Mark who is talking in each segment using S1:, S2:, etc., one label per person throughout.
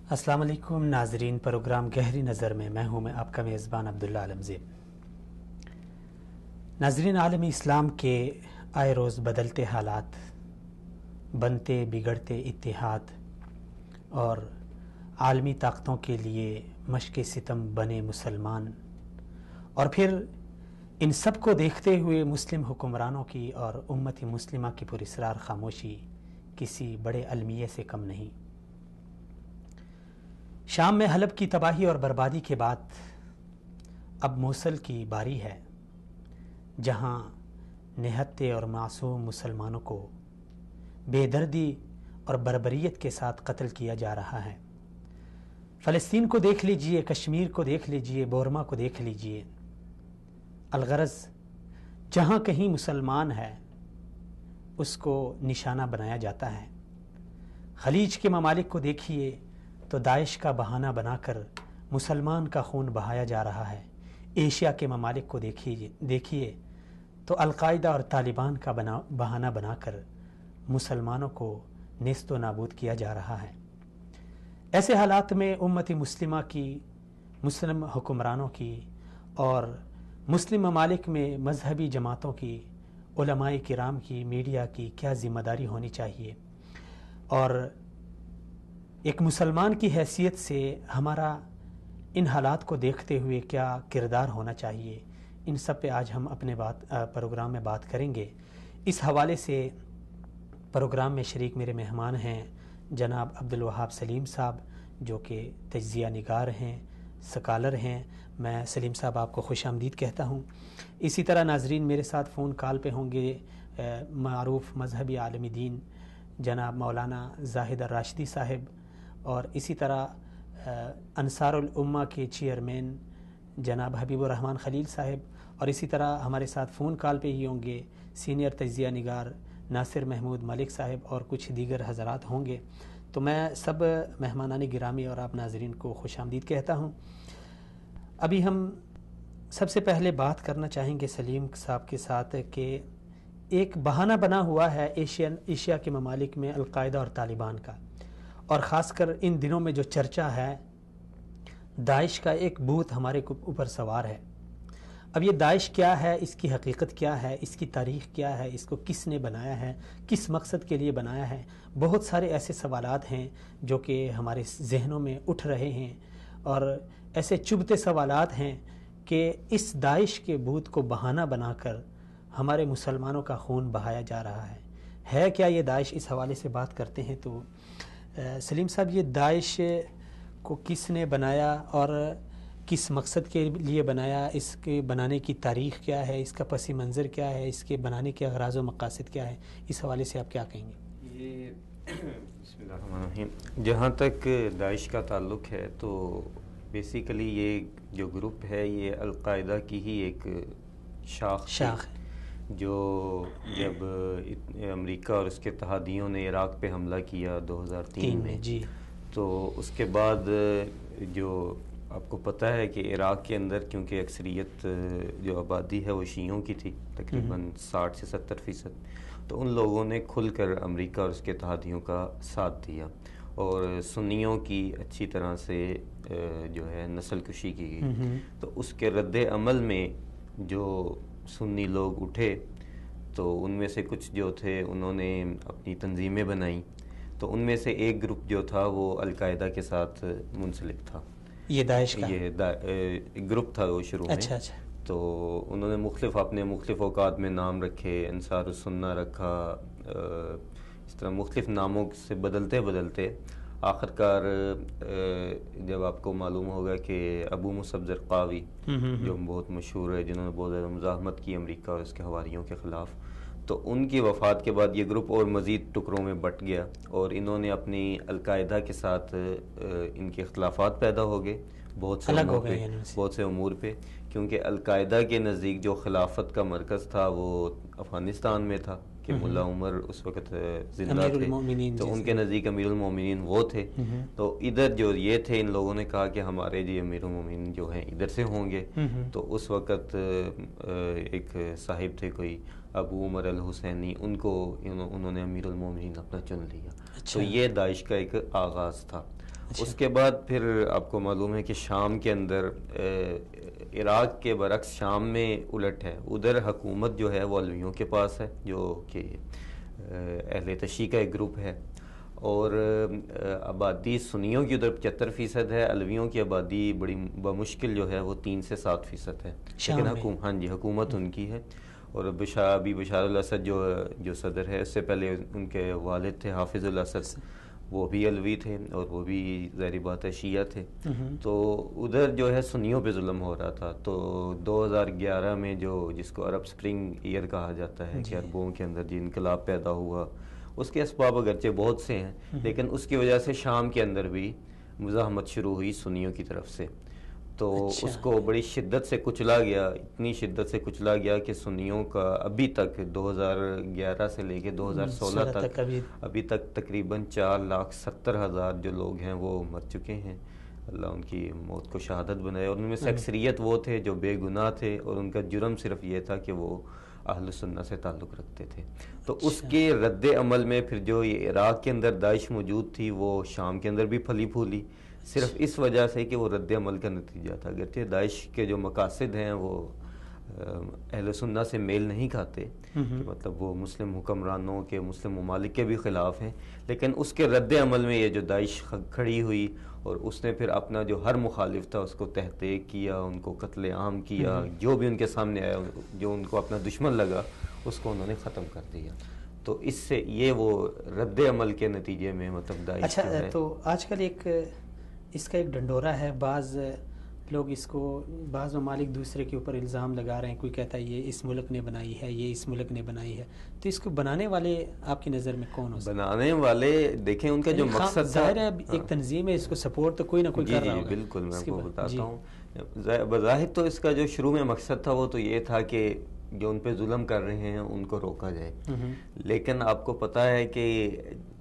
S1: السلام علیکم ناظرین، پروگرام گہری نظر میں ہوں آپ کا میزبان عبداللہ عالمزیب۔ ناظرین، عالم اسلام کے آئے روز بدلتے حالات، بنتے بگڑتے اتحاد اور عالمی طاقتوں کے لیے مشق ستم بنے مسلمان، اور پھر ان سب کو دیکھتے ہوئے مسلم حکمرانوں کی اور امت مسلمہ کی پراسرار خاموشی کسی بڑے المیے سے کم نہیں۔ شام میں حلب کی تباہی اور بربادی کے بعد اب موصل کی باری ہے، جہاں نہتے اور معصوم مسلمانوں کو بے دردی اور بربریت کے ساتھ قتل کیا جا رہا ہے۔ فلسطین کو دیکھ لیجئے، کشمیر کو دیکھ لیجئے، بورما کو دیکھ لیجئے۔ الغرض جہاں کہیں مسلمان ہے اس کو نشانہ بنایا جاتا ہے۔ خلیج کے ممالک کو دیکھیے تو داعش کا بہانہ بنا کر مسلمان کا خون بہایا جا رہا ہے۔ ایشیا کے ممالک کو دیکھیے تو القاعدہ اور طالبان کا بہانہ بنا کر مسلمانوں کو نیست و نابود کیا جا رہا ہے۔ ایسے حالات میں امت مسلمہ کی، مسلم حکمرانوں کی اور مسلم ممالک میں مذہبی جماعتوں کی، علماء کرام کی، میڈیا کی کیا ذمہ داری ہونی چاہیے، اور ایک مسلمان کی حیثیت سے ہمارا ان حالات کو دیکھتے ہوئے کیا کردار ہونا چاہیے، ان سب پہ آج ہم اپنے پروگرام میں بات کریں گے۔ اس حوالے سے پروگرام میں شریک میرے مہمان ہیں جناب عبدالوہاب سلیم صاحب، جو کہ تجزیہ نگار ہیں، سکالر ہیں۔ میں سلیم صاحب آپ کو خوش آمدید کہتا ہوں۔ اسی طرح ناظرین میرے ساتھ فون کال پہ ہوں گے معروف مذہبی عالم دین جناب مولانا زاہد الراشدی صاحب، اور اسی طرح انصار الامہ کے چیئرمین جناب حبیب الرحمن خلیل صاحب، اور اسی طرح ہمارے ساتھ فون کال پہ ہی ہوں گے سینئر تجزیہ نگار ناصر محمود ملک صاحب اور کچھ دیگر حضرات ہوں گے۔ تو میں سب مہمانان گرامی اور آپ ناظرین کو خوش آمدید کہتا ہوں۔ ابھی ہم سب سے پہلے بات کرنا چاہیں گے سلیم صاحب کے ساتھ کہ ایک بہانہ بنا ہوا ہے ایشیا کے ممالک میں القاعدہ اور طالبان کا، اور خاص کر ان دنوں میں جو چرچا ہے داعش کا ایک بھوت ہمارے اوپر سوار ہے۔ اب یہ داعش کیا ہے، اس کی حقیقت کیا ہے، اس کی تاریخ کیا ہے، اس کو کس نے بنایا ہے، کس مقصد کے لیے بنایا ہے، بہت سارے ایسے سوالات ہیں جو کہ ہمارے ذہنوں میں اٹھ رہے ہیں، اور ایسے چبھتے سوالات ہیں کہ اس داعش کے بھوت کو بہانہ بنا کر ہمارے مسلمانوں کا خون بہایا جا رہا ہے کیا یہ داعش؟ اس حوالے سے بات کرتے ہیں۔ تو سلیم صاحب، یہ داعش کو کس نے بنایا اور کس مقصد کے لیے بنایا، اس کے بنانے کی تاریخ کیا ہے، اس کا پس منظر کیا ہے، اس کے بنانے کے اغراض و مقاصد کیا ہے، اس حوالے سے آپ کیا کہیں گے؟
S2: یہ بسم اللہ الرحمن الرحیم، جہاں تک داعش کا تعلق ہے تو بیسیکلی یہ جو گروپ ہے یہ القاعدہ کی ہی ایک شاخ ہے، جو جب امریکہ اور اس کے اتحادیوں نے عراق پہ حملہ کیا 2003 میں،
S1: جی،
S2: تو اس کے بعد جو آپ کو پتہ ہے کہ عراق کے اندر کیونکہ اکثریت جو آبادی ہے وہ شیعوں کی تھی، تقریباً 60 سے 70%، تو ان لوگوں نے کھل کر امریکہ اور اس کے اتحادیوں کا ساتھ دیا، اور سنیوں کی اچھی طرح سے جو ہے نسل کشی کی گئی۔ تو اس کے رد عمل میں جو سنی لوگ اٹھے تو ان میں سے کچھ جو تھے انہوں نے اپنی تنظیمیں بنائیں، تو ان میں سے ایک گروپ جو تھا وہ القاعدہ کے ساتھ منسلک تھا۔ یہ داعش کا گروپ تھا وہ شروع میں۔
S1: اچھا۔
S2: تو انہوں نے اپنے مختلف اوقات میں نام رکھے، انصار السنہ رکھا، اس طرح مختلف ناموں سے بدلتے آخر کار جب آپ کو معلوم ہوگا کہ ابو مصعب زرقاوی جو بہت مشہور ہے، جنہوں نے بہت زیادہ مزاحمت کی امریکہ اور اس کے حواریوں کے خلاف، تو ان کی وفات کے بعد یہ گروپ اور مزید ٹکڑوں میں بٹ گیا، اور انہوں نے اپنی القاعدہ کے ساتھ ان کے اختلافات پیدا ہو گئے بہت سے امور پہ، کیونکہ القاعدہ کے نزدیک جو خلافت کا مرکز تھا وہ افغانستان میں تھا، کہ ملا عمر اس وقت زندہ تھے، تو ان کے نزدیک امیر المومنین وہ تھے۔ تو ادھر جو یہ تھے، ان لوگوں نے کہا کہ ہمارے جی امیر المومنین جو ہیں ادھر سے ہوں گے، تو اس وقت ایک صاحب تھے کوئی ابو عمر الحسینی، انہوں نے امیر المومنین اپنا چن لیا۔ تو یہ داعش کا ایک آغاز تھا، اس کے بعد پھر آپ کو معلوم ہے کہ شام کے اندر عراق کے برعکس شام میں الٹ ہے، ادھر حکومت جو ہے وہ علویوں کے پاس ہے، جو کہ اہل تشیع کا ایک گروپ ہے، اور آبادی سنیوں کی ادھر 75% ہے، علویوں کی آبادی بڑی بمشکل جو ہے وہ 3 سے 7% ہے، لیکن ہاں جی حکومت ان کی ہے۔ اور ابھی بشار الاسد جو صدر ہے، اس سے پہلے ان کے والد تھے حافظ الاسد، وہ بھی علوی تھے اور وہ بھی ظاہری بات ہے شیعہ تھے، تو ادھر جو ہے سنیوں پہ ظلم ہو رہا تھا۔ تو 2011 میں جس کو عرب سپرنگ ایئر کہا جاتا ہے کہ عربوں کے اندر جو انقلاب پیدا ہوا، اس کے اسباب اگرچہ بہت سے ہیں، لیکن اس کی وجہ سے شام کے اندر بھی مزاحمت شروع ہوئی سنیوں کی طرف سے، تو اس کو بڑی شدت سے کچلا گیا، اتنی شدت سے کچلا گیا کہ سنیوں کا ابھی تک 2011 سے لے کے 2016 تک ابھی تک تقریباً 4,70,000 جو لوگ ہیں وہ مر چکے ہیں، اللہ ان کی موت کو شہادت بنائے، اور ان میں سے اکثریت وہ تھے جو بے گناہ تھے، اور ان کا جرم صرف یہ تھا کہ وہ اہل سنہ سے تعلق رکھتے تھے۔ تو اس کے رد عمل میں پھر جو یہ عراق کے اندر داعش موجود تھی، وہ شام کے اندر بھی پھلی پھولی، صرف اس وجہ سے کہ وہ رد عمل کا نتیجہ تھا۔ اگرچہ داعش کے جو مقاصد ہیں وہ اہل سنہ سے میل نہیں کھاتے، کہ مطلب وہ مسلم حکمرانوں کے، مسلم ممالک کے بھی خلاف ہیں، لیکن اس کے رد عمل میں یہ جو داعش کھڑی ہوئی، اور اس نے پھر اپنا جو ہر مخالف تھا اس کو تحقیق کیا، ان کو قتل عام کیا، جو بھی ان کے سامنے آیا، جو ان کو اپنا دشمن لگا اس کو انہوں نے ختم کر دیا۔ تو اس سے یہ وہ رد عمل کے نتیجے میں مطلب داعش جو ہے۔
S1: تو آج کل اس کا ایک ڈنڈورا ہے، بعض لوگ اس کو، بعض ممالک دوسرے کے اوپر الزام لگا رہے ہیں، کوئی کہتا ہے یہ اس ملک نے بنائی ہے، یہ اس ملک نے بنائی ہے، تو اس کو بنانے والے آپ کی نظر میں کون ہو سکتے ہیں؟
S2: بنانے والے دیکھیں ان کا جو مقصد تھا،
S1: ظاہر ہے ایک تنظیم ہے، اس کو سپورٹ تو کوئی نہ کوئی کر رہا ہوگا۔
S2: بالکل، میں آپ کو بتاتا ہوں، بظاہر تو اس کا جو شروع میں مقصد تھا وہ تو یہ تھا کہ جو ان پہ ظلم کر رہے ہیں ان کو روکا جائے، لیکن آپ کو پتہ ہے کہ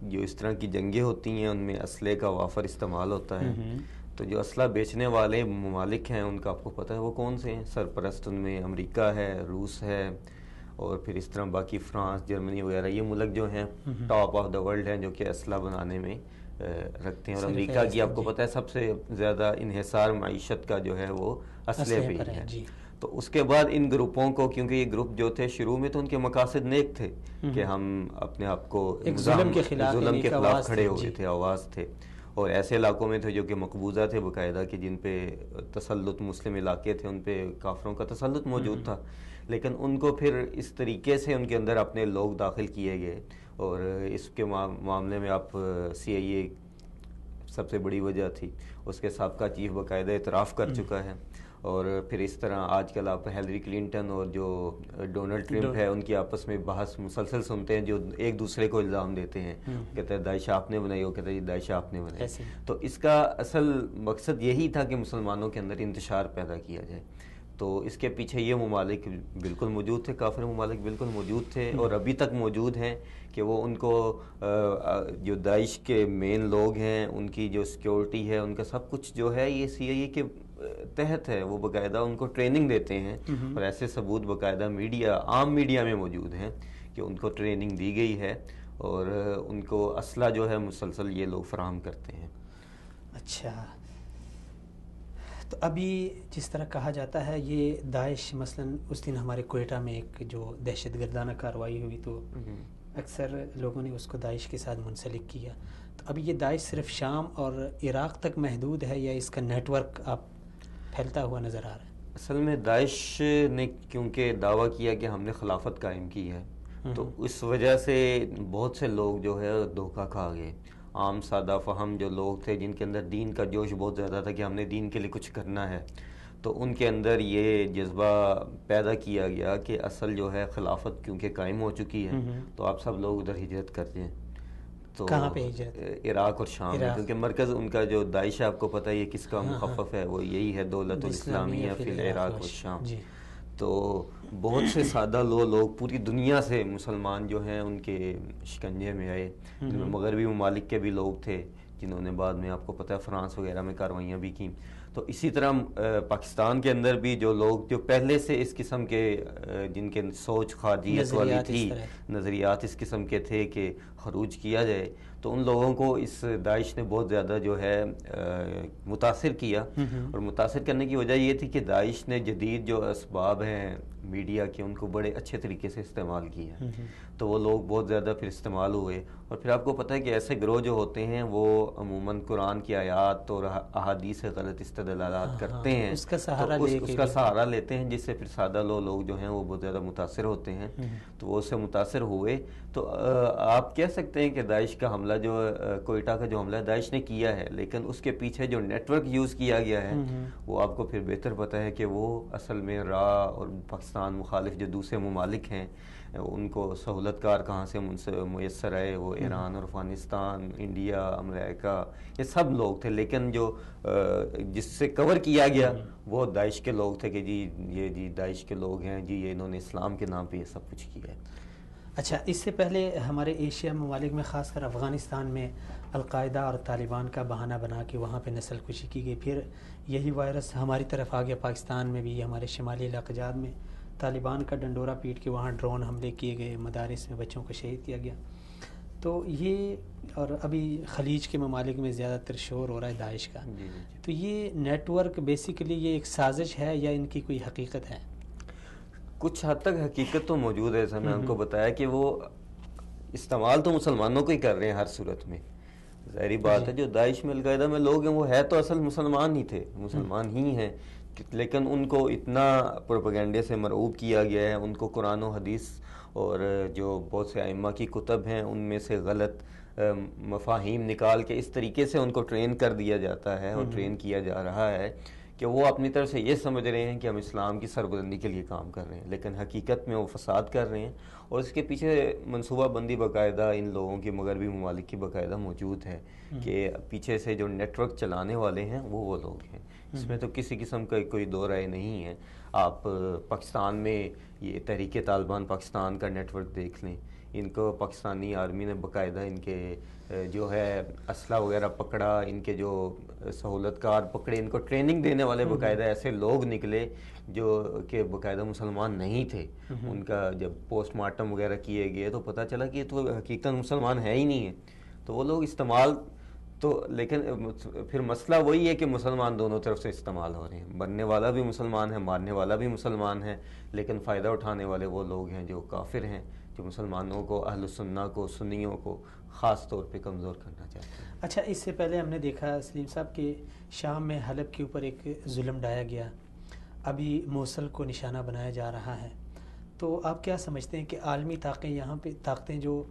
S2: جو اس طرح کی جنگیں ہوتی ہیں ان میں اسلحے کا وافر استعمال ہوتا ہے، تو جو اسلحہ بیچنے والے ممالک ہیں ان کا آپ کو پتہ ہے وہ کون سے ہیں، سرپرست ان میں امریکہ ہے، روس ہے، اور پھر اس طرح باقی فرانس، جرمنی وغیرہ، یہ ملک جو ہیں ٹاپ آف دا ورلڈ ہیں جو کہ اسلحہ بنانے میں رکھتے ہیں، اور امریکہ کی آپ کو پتہ ہے سب سے زیادہ انحصار معیشت کا جو ہے وہ اسلحے پہ ہی ہے۔ تو اس کے بعد ان گروپوں کو، کیونکہ یہ گروپ جو تھے شروع میں تو ان کے مقاصد نیک تھے کہ ہم اپنے آپ کو ظلم کے خلاف کھڑے ہوئے تھے، آواز تھے، اور ایسے علاقوں میں تھے جو کہ مقبوضہ تھے باقاعدہ، کہ جن پہ تسلط، مسلم علاقے تھے ان پہ کافروں کا تسلط موجود تھا، لیکن ان کو پھر اس طریقے سے ان کے اندر اپنے لوگ داخل کیے گئے، اور اس کے معاملے میں آپ CIA سب سے بڑی وجہ تھی، اس کے سابقہ چیف باقاعدہ اعتراف کر چکا ہے، اور پھر اس طرح آج کل آپ ہیلری کلنٹن اور جو ڈونلڈ ٹرمپ ہے ان کی آپس میں بحث مسلسل سنتے ہیں، جو ایک دوسرے کو الزام دیتے ہیں، کہتے ہیں داعش آپ نے بنائی، وہ کہتے ہیں داعش آپ نے بنائی۔ تو اس کا اصل مقصد یہی تھا کہ مسلمانوں کے اندر انتشار پیدا کیا جائے، تو اس کے پیچھے یہ ممالک بالکل موجود تھے، کافر ممالک بالکل موجود تھے، اور ابھی تک موجود ہیں، کہ وہ ان کو جو داعش کے مین لوگ ہیں ان کی جو سیکیورٹی ہے، ان کا سب کچھ جو ہے یہ CIA کے تحت ہے، وہ باقاعدہ ان کو ٹریننگ دیتے ہیں، اور ایسے ثبوت باقاعدہ عام میڈیا میں موجود ہیں کہ ان کو ٹریننگ دی گئی ہے، اور ان کو اسلحہ جو ہے مسلسل یہ لوگ فراہم کرتے ہیں۔
S1: اچھا، تو ابھی جس طرح کہا جاتا ہے یہ داعش، مثلا اس دن ہمارے کوئٹہ میں ایک جو دہشت گردانہ کارروائی ہوئی تو اکثر لوگوں نے اس کو داعش کے ساتھ منسلک کیا، تو ابھی یہ داعش صرف شام اور عراق تک محدود ہے یا اس کا نیٹ ورک آپ پھیلتا ہوا نظر آ رہا ہے؟
S2: اصل میں داعش نے کیونکہ دعویٰ کیا کہ ہم نے خلافت قائم کی ہے، تو اس وجہ سے بہت سے لوگ جو ہے دھوکہ کھا گئے، عام سادہ فہم جو لوگ تھے جن کے اندر دین کا جوش بہت زیادہ تھا کہ ہم نے دین کے لیے کچھ کرنا ہے، تو ان کے اندر یہ جذبہ پیدا کیا گیا کہ اصل جو ہے خلافت کیونکہ قائم ہو چکی ہے تو آپ سب لوگ ادھر ہجرت کر دیں۔ تو
S1: کہاں پہ ہجرت؟
S2: عراق اور شام میں، کیونکہ مرکز ان کا جو داعش ہے آپ کو پتہ ہے یہ کس کا مخفف ہے، وہ یہی ہے دولت الاسلامیہ فی العراق و شام۔ تو بہت سے سادہ لوگ پوری دنیا سے مسلمان جو ہیں ان کے شکنجے میں آئے، جن میں مغربی ممالک کے بھی لوگ تھے جنہوں نے بعد میں آپ کو پتہ ہے فرانس وغیرہ میں کارروائیاں بھی کیں، تو اسی طرح پاکستان کے اندر بھی جو لوگ جو پہلے سے اس قسم کے جن کے سوچ خارجیت والی تھی، نظریات اس قسم کے تھے کہ خروج کیا جائے، تو ان لوگوں کو اس داعش نے بہت زیادہ جو ہے متاثر کیا. اور متاثر کرنے کی وجہ یہ تھی کہ داعش نے جدید جو اسباب ہیں میڈیا کے ان کو بڑے اچھے طریقے سے استعمال کیا، تو وہ لوگ بہت زیادہ پھر استعمال ہوئے. اور پھر آپ کو پتہ ہے کہ ایسے گروہ جو ہوتے ہیں وہ عموماً قرآن کی آیات اور احادیث سے غلط استدلالات کرتے ہیں،
S1: اس کا سہارا
S2: لیتے ہیں، جس سے پھر سادہ لوگ جو ہیں وہ بہت زیادہ متاثر ہوتے ہیں. تو وہ اس سے متاثر ہوئے. تو آپ کہہ سکتے ہیں کہ داعش کا حملہ جو کوئٹہ کا جو حملہ داعش نے کیا ہے، لیکن اس کے پیچھے جو نیٹ ورک یوز کیا گیا ہے وہ آپ کو پھر بہتر پتہ ہے کہ وہ اصل میں اور پاکستان مخالف جو دوسرے ممالک ہیں ان کو سہولت کار کہاں سے میسر آئے، وہ ایران اور افغانستان، انڈیا، امریکہ، یہ سب لوگ تھے. لیکن جو جس سے کور کیا گیا وہ داعش کے لوگ تھے کہ یہ داعش کے لوگ ہیں جی، یہ انہوں نے اسلام کے نام پہ یہ سب کچھ کیا ہے.
S1: اچھا، اس سے پہلے ہمارے ایشیا ممالک میں خاص کر افغانستان میں القاعدہ اور طالبان کا بہانہ بنا کے وہاں پہ نسل کشی کی گئی. پھر یہی وائرس ہماری طرف آ گیا. پاکستان میں بھی ہمارے شمالی علاقہ جات میں طالبان کا ڈنڈورا پیٹ کے وہاں ڈرون حملے کیے گئے، مدارس میں بچوں کو شہید کیا گیا. تو یہ اور ابھی خلیج کے ممالک میں زیادہ تر شور ہو رہا ہے داعش کا. تو یہ نیٹ ورک بیسیکلی یہ ایک سازش ہے یا ان کی کوئی حقیقت ہے؟
S2: کچھ حد تک حقیقت تو موجود ہے. میں ان کو بتایا کہ وہ استعمال تو مسلمانوں کو ہی کر رہے ہیں ہر صورت میں. ظاہری بات ہے جو داعش میں القاعدہ میں لوگ ہیں وہ ہے تو اصل مسلمان ہی تھے، مسلمان ہی ہیں، لیکن ان کو اتنا پروپیگنڈے سے مرعوب کیا گیا ہے، ان کو قرآن و حدیث اور جو بہت سے ائمہ کی کتب ہیں ان میں سے غلط مفاہیم نکال کے اس طریقے سے ان کو ٹرین کر دیا جاتا ہے اور ٹرین کیا جا رہا ہے کہ وہ اپنی طرف سے یہ سمجھ رہے ہیں کہ ہم اسلام کی سربلندی کے لیے کام کر رہے ہیں، لیکن حقیقت میں وہ فساد کر رہے ہیں. اور اس کے پیچھے منصوبہ بندی باقاعدہ ان لوگوں کی مغربی ممالک کی باقاعدہ موجود ہے کہ پیچھے سے جو نیٹ ورک چلانے والے ہیں وہ لوگ ہیں. اس میں تو کسی قسم کا کوئی دو رائے نہیں ہے. آپ پاکستان میں یہ تحریک طالبان پاکستان کا نیٹ ورک دیکھ لیں، ان کو پاکستانی آرمی نے باقاعدہ ان کے جو ہے اسلحہ وغیرہ پکڑا، ان کے جو سہولت کار پکڑے، ان کو ٹریننگ دینے والے باقاعدہ ایسے لوگ نکلے جو کہ باقاعدہ مسلمان نہیں تھے. ان کا جب پوسٹ مارٹم وغیرہ کیے گئے تو پتہ چلا کہ یہ تو حقیقت مسلمان ہے ہی نہیں ہے. تو وہ لوگ استعمال تو، لیکن پھر مسئلہ وہی ہے کہ مسلمان دونوں طرف سے استعمال ہو رہے ہیں، مرنے والا بھی مسلمان ہے، مارنے والا بھی مسلمان ہے، لیکن فائدہ اٹھانے والے وہ لوگ ہیں جو کافر ہیں، جو مسلمانوں کو، اہل السنہ کو، سنیوں کو خاص طور پہ کمزور کرنا چاہتے ہیں.
S1: اچھا، اس سے پہلے ہم نے دیکھا سلیم صاحب کہ شام میں حلب کے اوپر ایک ظلم ڈھایا گیا، ابھی موصل کو نشانہ بنایا جا رہا ہے. تو آپ کیا سمجھتے ہیں کہ عالمی طاقتیں جو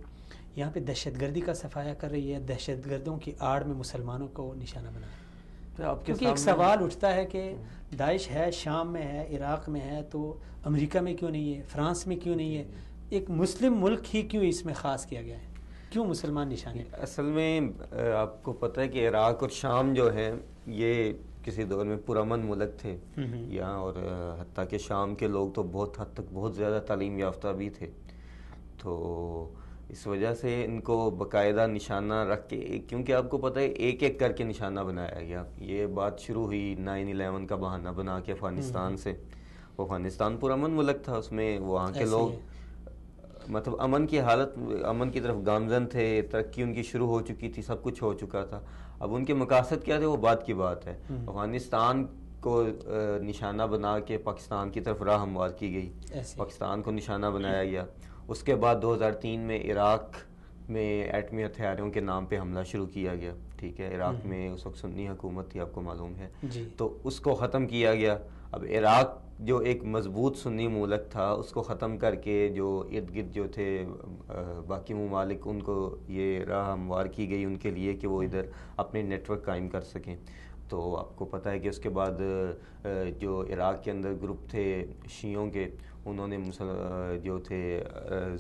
S1: یہاں پہ دہشت گردی کا صفایا کر رہی ہے، دہشت گردوں کی آڑ میں مسلمانوں کو نشانہ بنایا؟ کیونکہ ایک سوال اٹھتا ہے کہ داعش ہے، شام میں ہے، عراق میں ہے، تو امریکہ میں کیوں نہیں ہے، فرانس میں کیوں نہیں ہے؟ ایک مسلم ملک ہی کیوں اس میں خاص کیا گیا ہے؟ کیوں مسلمان نشانے؟
S2: اصل میں آپ کو پتہ ہے کہ عراق اور شام جو ہے یہ کسی دور میں پرامن ملک تھے یہاں، اور حتیٰ کہ شام کے لوگ تو بہت حد تک بہت زیادہ تعلیم یافتہ بھی تھے. تو اس وجہ سے ان کو باقاعدہ نشانہ رکھ کے، کیونکہ آپ کو پتہ ہے ایک ایک کر کے نشانہ بنایا گیا. یہ بات شروع ہوئی 9/11 کا بہانہ بنا کے افغانستان سے. وہ افغانستان پرامن ملک تھا، اس میں وہاں کے لوگ مطلب امن کی حالت، امن کی طرف گامزن تھے، ترقی ان کی شروع ہو چکی تھی، سب کچھ ہو چکا تھا. اب ان کے مقاصد کیا تھے وہ بات کی بات ہے. افغانستان کو نشانہ بنا کے پاکستان کی طرف راہ ہموار کی گئی، پاکستان کو نشانہ بنایا گیا. اس کے بعد 2003 میں عراق میں ایٹمی ہتھیاروں کے نام پہ حملہ شروع کیا گیا. ٹھیک ہے، عراق میں اس وقت سنی حکومت تھی، آپ کو معلوم ہے، تو اس کو ختم کیا گیا. اب عراق جو ایک مضبوط سنی ملک تھا اس کو ختم کر کے جو ارد گرد جو تھے باقی ممالک، ان کو یہ راہ ہموار کی گئی ان کے لیے کہ وہ ادھر اپنے نیٹ ورک قائم کر سکیں. تو آپ کو پتہ ہے کہ اس کے بعد جو عراق کے اندر گروپ تھے شیعوں کے، انہوں نے جو تھے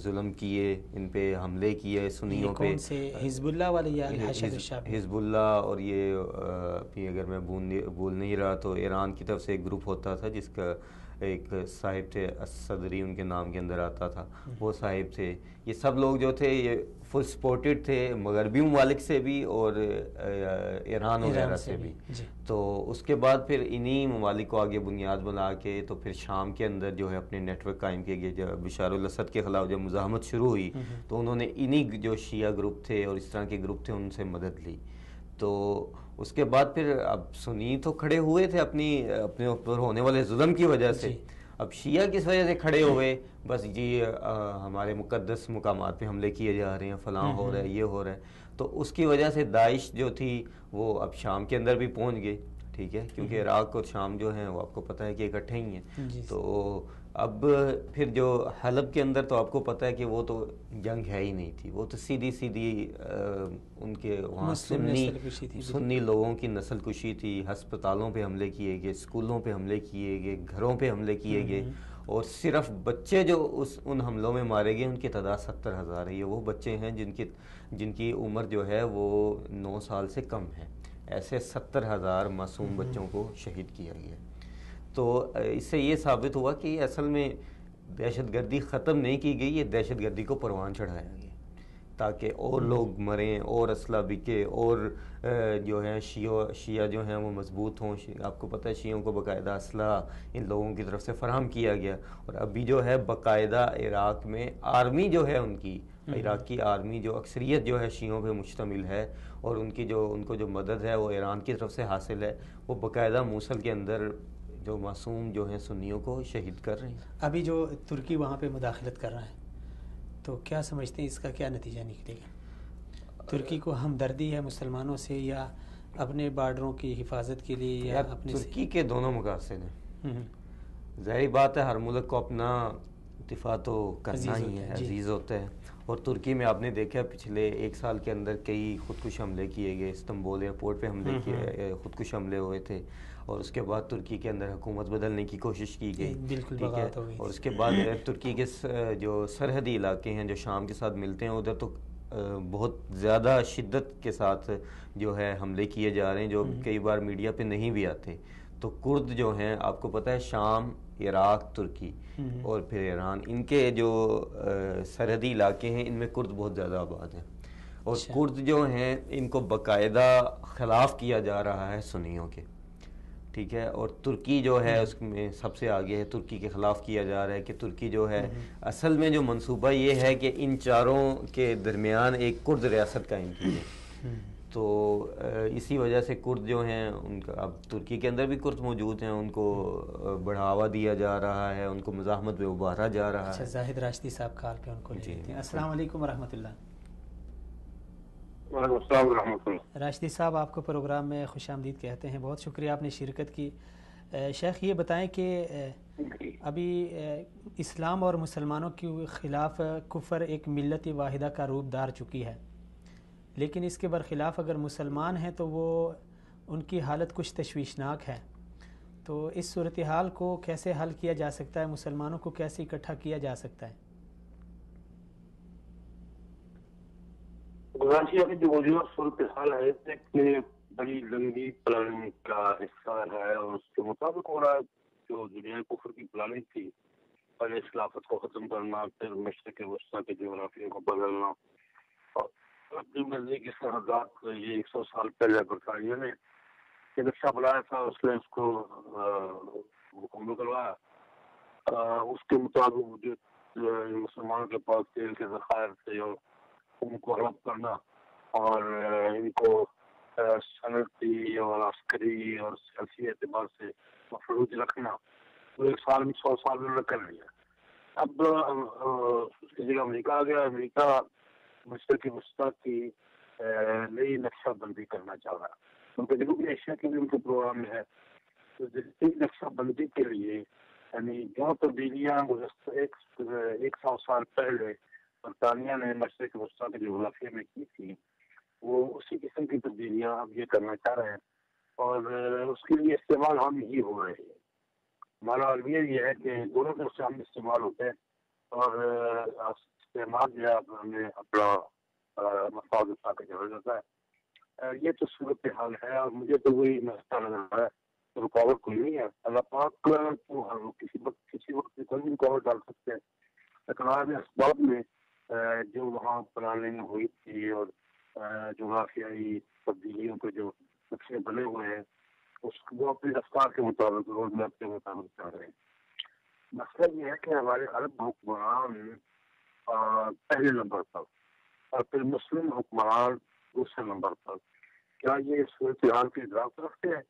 S2: ظلم کیے، ان پہ حملے کیے سنیوں پہ.
S1: کون سے حزب اللہ والے یا الحشد الشعبی؟
S2: حزب اللہ، اور یہ ابھی اگر میں بول نہیں رہا تو ایران کی طرف سے ایک گروپ ہوتا تھا جس کا ایک صاحب تھے صدری، ان کے نام کے اندر آتا تھا، وہ صاحب تھے. یہ سب لوگ جو تھے یہ فل سپورٹڈ تھے مغربی ممالک سے بھی اور ایران وغیرہ سے بھی. تو اس کے بعد پھر انہی ممالک کو آگے بنیاد بنا کے تو پھر شام کے اندر جو ہے اپنے نیٹ ورک قائم کیے گئے. جب بشار الاسد کے خلاف جب مزاحمت شروع ہوئی تو انہوں نے انہی جو شیعہ گروپ تھے اور اس طرح کے گروپ تھے ان سے مدد لی. تو اس کے بعد پھر اب سنی تو کھڑے ہوئے تھے اپنے اوپر ہونے والے ظلم کی وجہ سے. اب شیعہ کس وجہ سے کھڑے ہوئے؟ بس جی ہمارے مقدس مقامات پہ حملے کیے جا رہے ہیں، فلاں ہو رہا ہے، یہ ہو رہا ہے. تو اس کی وجہ سے داعش جو تھی وہ اب شام کے اندر بھی پہنچ گئی. ٹھیک ہے، کیونکہ عراق اور شام جو ہیں وہ آپ کو پتہ ہے کہ اکٹھے ہی ہیں. تو اب پھر جو حلب کے اندر تو آپ کو پتہ ہے کہ وہ تو جنگ ہے ہی نہیں تھی، وہ تو سیدھی ان کے وہاں سنی لوگوں کی نسل کشی تھی. ہسپتالوں پہ حملے کیے گئے، اسکولوں پہ حملے کیے گئے، گھروں پہ حملے کیے گئے. اور صرف بچے جو ان حملوں میں مارے گئے ان کی تعداد 70,000 ہے. یہ وہ بچے ہیں جن کی عمر جو ہے وہ 9 سال سے کم ہے. ایسے 70,000 معصوم بچوں کو شہید کیا گیا. تو اس سے یہ ثابت ہوا کہ اصل میں دہشت گردی ختم نہیں کی گئی، یہ دہشت گردی کو پروان چڑھایا گیا تاکہ اور لوگ مریں اور اسلحہ بکے اور جو ہے شیعہ جو ہیں وہ مضبوط ہوں. آپ کو پتہ ہے شیعوں کو باقاعدہ اسلحہ ان لوگوں کی طرف سے فراہم کیا گیا. اور ابھی جو ہے باقاعدہ عراق میں آرمی جو ہے ان کی عراقی آرمی جو اکثریت جو ہے شیعوں پہ مشتمل ہے اور ان کو جو مدد ہے وہ ایران کی طرف سے حاصل ہے، وہ باقاعدہ موصل کے اندر جو معصوم جو ہیں سنیوں کو شہید کر رہے ہیں.
S1: ابھی جو ترکی وہاں پہ مداخلت کر رہا ہے تو کیا سمجھتے ہیں اس کا کیا نتیجہ نکلے گا؟ ترکی کو ہمدردی ہے مسلمانوں سے یا اپنے بارڈروں کی حفاظت کے لیے یا اپنے
S2: ترکی کے دونوں مقاصد ہیں. ظاہری بات ہے ہر ملک کو اپنا دفاع تو کرنا ہی ہے، عزیز ہوتا ہے. اور ترکی میں آپ نے دیکھا پچھلے 1 سال کے اندر کئی خودکش حملے کیے گئے. استنبول ایئرپورٹ پہ حملے کیے، خودکش حملے ہوئے تھے. اور اس کے بعد ترکی کے اندر حکومت بدلنے کی کوشش کی گئی. ٹھیک ہے، اور اس کے بعد ترکی کے جو سرحدی علاقے ہیں جو شام کے ساتھ ملتے ہیں ادھر تو بہت زیادہ شدت کے ساتھ جو ہے حملے کیے جا رہے ہیں جو کئی بار میڈیا پہ نہیں بھی آتے. تو کرد جو ہیں آپ کو پتہ ہے شام، عراق، ترکی اور پھر ایران، ان کے جو سرحدی علاقے ہیں ان میں کرد بہت زیادہ آباد ہیں. اور کرد جو ہیں ان کو باقاعدہ خلاف کیا جا رہا ہے سنیوں کے. ٹھیک ہے، اور ترکی جو ہے اس میں سب سے آگے ہے. ترکی کے خلاف کیا جا رہا ہے کہ ترکی جو ہے اصل میں جو منصوبہ یہ ہے کہ ان چاروں کے درمیان ایک کرد ریاست قائم کی ہے. تو اسی وجہ سے کرد جو ہیں ان کا اب ترکی کے اندر بھی کرد موجود ہیں، ان کو بڑھاوا دیا جا رہا ہے، ان کو مزاحمت میں ابھارا جا رہا ہے.
S1: زاہد راشدی صاحب کال پہ ان کو لیتے ہیں. السلام علیکم ورحمۃ اللہ.
S3: وعلیکم السلام ورحمۃ اللہ.
S1: راشدی صاحب آپ کو پروگرام میں خوش آمدید کہتے ہیں، بہت شکریہ آپ نے شرکت کی. شیخ یہ بتائیں کہ ابھی اسلام اور مسلمانوں کے خلاف کفر ایک ملت واحدہ کا روپ دار چکی ہے، لیکن اس کے برخلاف اگر مسلمان ہیں تو وہ ان کی حالت کچھ تشویشناک ہے. تو اس صورتحال کو کیسے حل کیا جا سکتا ہے؟ مسلمانوں کو کیسے اکٹھا کیا جا سکتا ہے؟
S3: گزارشی ابھی جو موجودہ صورتحال ہے کہ بڑی لمبی پلاننگ کا حصہ ہے اور اس کے مطابق ہو رہا ہے. جو دنیا کفر کی پلاننگ تھی، پہلے اس خلافت کو ختم کرنا، پھر مشرق وسطیٰ کے جغرافیہ کو بدلنا اور اپنی مرضی کی سرحدات. یہ 100 سال پہلے برطانیہ نے یہ نقشہ بنایا تھا، اس نے اس کو مکمل کروایا. اس کے مطابق جو مسلمانوں کے پاس تیل کے ذخائر تھے اور ان کو ہڑپ کرنا اور ان کو صنعتی اور عسکری اور سیاسی اعتبار سے مفروض رکھنا، وہ 1 سال میں 100 سال میں کر لیا. اب اس کی جگہ امریکہ آ گیا. امریکہ مشرق وسطیٰ کی نئی نقشہ بندی کرنا چاہ رہا ہے، کیونکہ جنوبی ایشیا کے بھی ان کے پروگرام میں ہے. تو اس نقشہ بندی کے لیے یعنی جو تبدیلیاں گزشتہ 100 سال پہلے برطانیہ نے مشرق وسطیٰ کے جغرافیہ میں کی تھی، وہ اسی قسم کی تبدیلیاں اب یہ کرنا چاہ رہے ہیں اور اس کے لیے استعمال ہم ہی ہو رہے ہیں. ہمارا المیہ یہ ہے کہ دونوں طرف سے ہم استعمال ہوتے ہیں اور استعمال جو ہے ہمیں اپنا مفاد اٹھا کے چلا جاتا ہے. یہ تو صورت حال ہے اور مجھے تو وہی مسئلہ نظر آ رہا ہے. رکاوٹ کوئی نہیں ہے. اللہ پاک کو ہر کسی وقت کوئی بھی رکاوٹ ڈال سکتے ہیں. لیکن آج اسباب میں جو وہاں پلاننگ ہوئی تھی اور جغرافیائی تبدیلیوں کے جو نقشے بنے ہوئے ہیں وہ اپنی رفتار کے مطابق روڈ میپ کے مطابق چل رہے ہیں. مسئلہ یہ ہے کہ ہمارے عرب حکمران پہلے نمبر پر اور پھر مسلم حکمران دوسرے نمبر پر. کیا یہ صورتحال کی ادراک رکھتے ہیں؟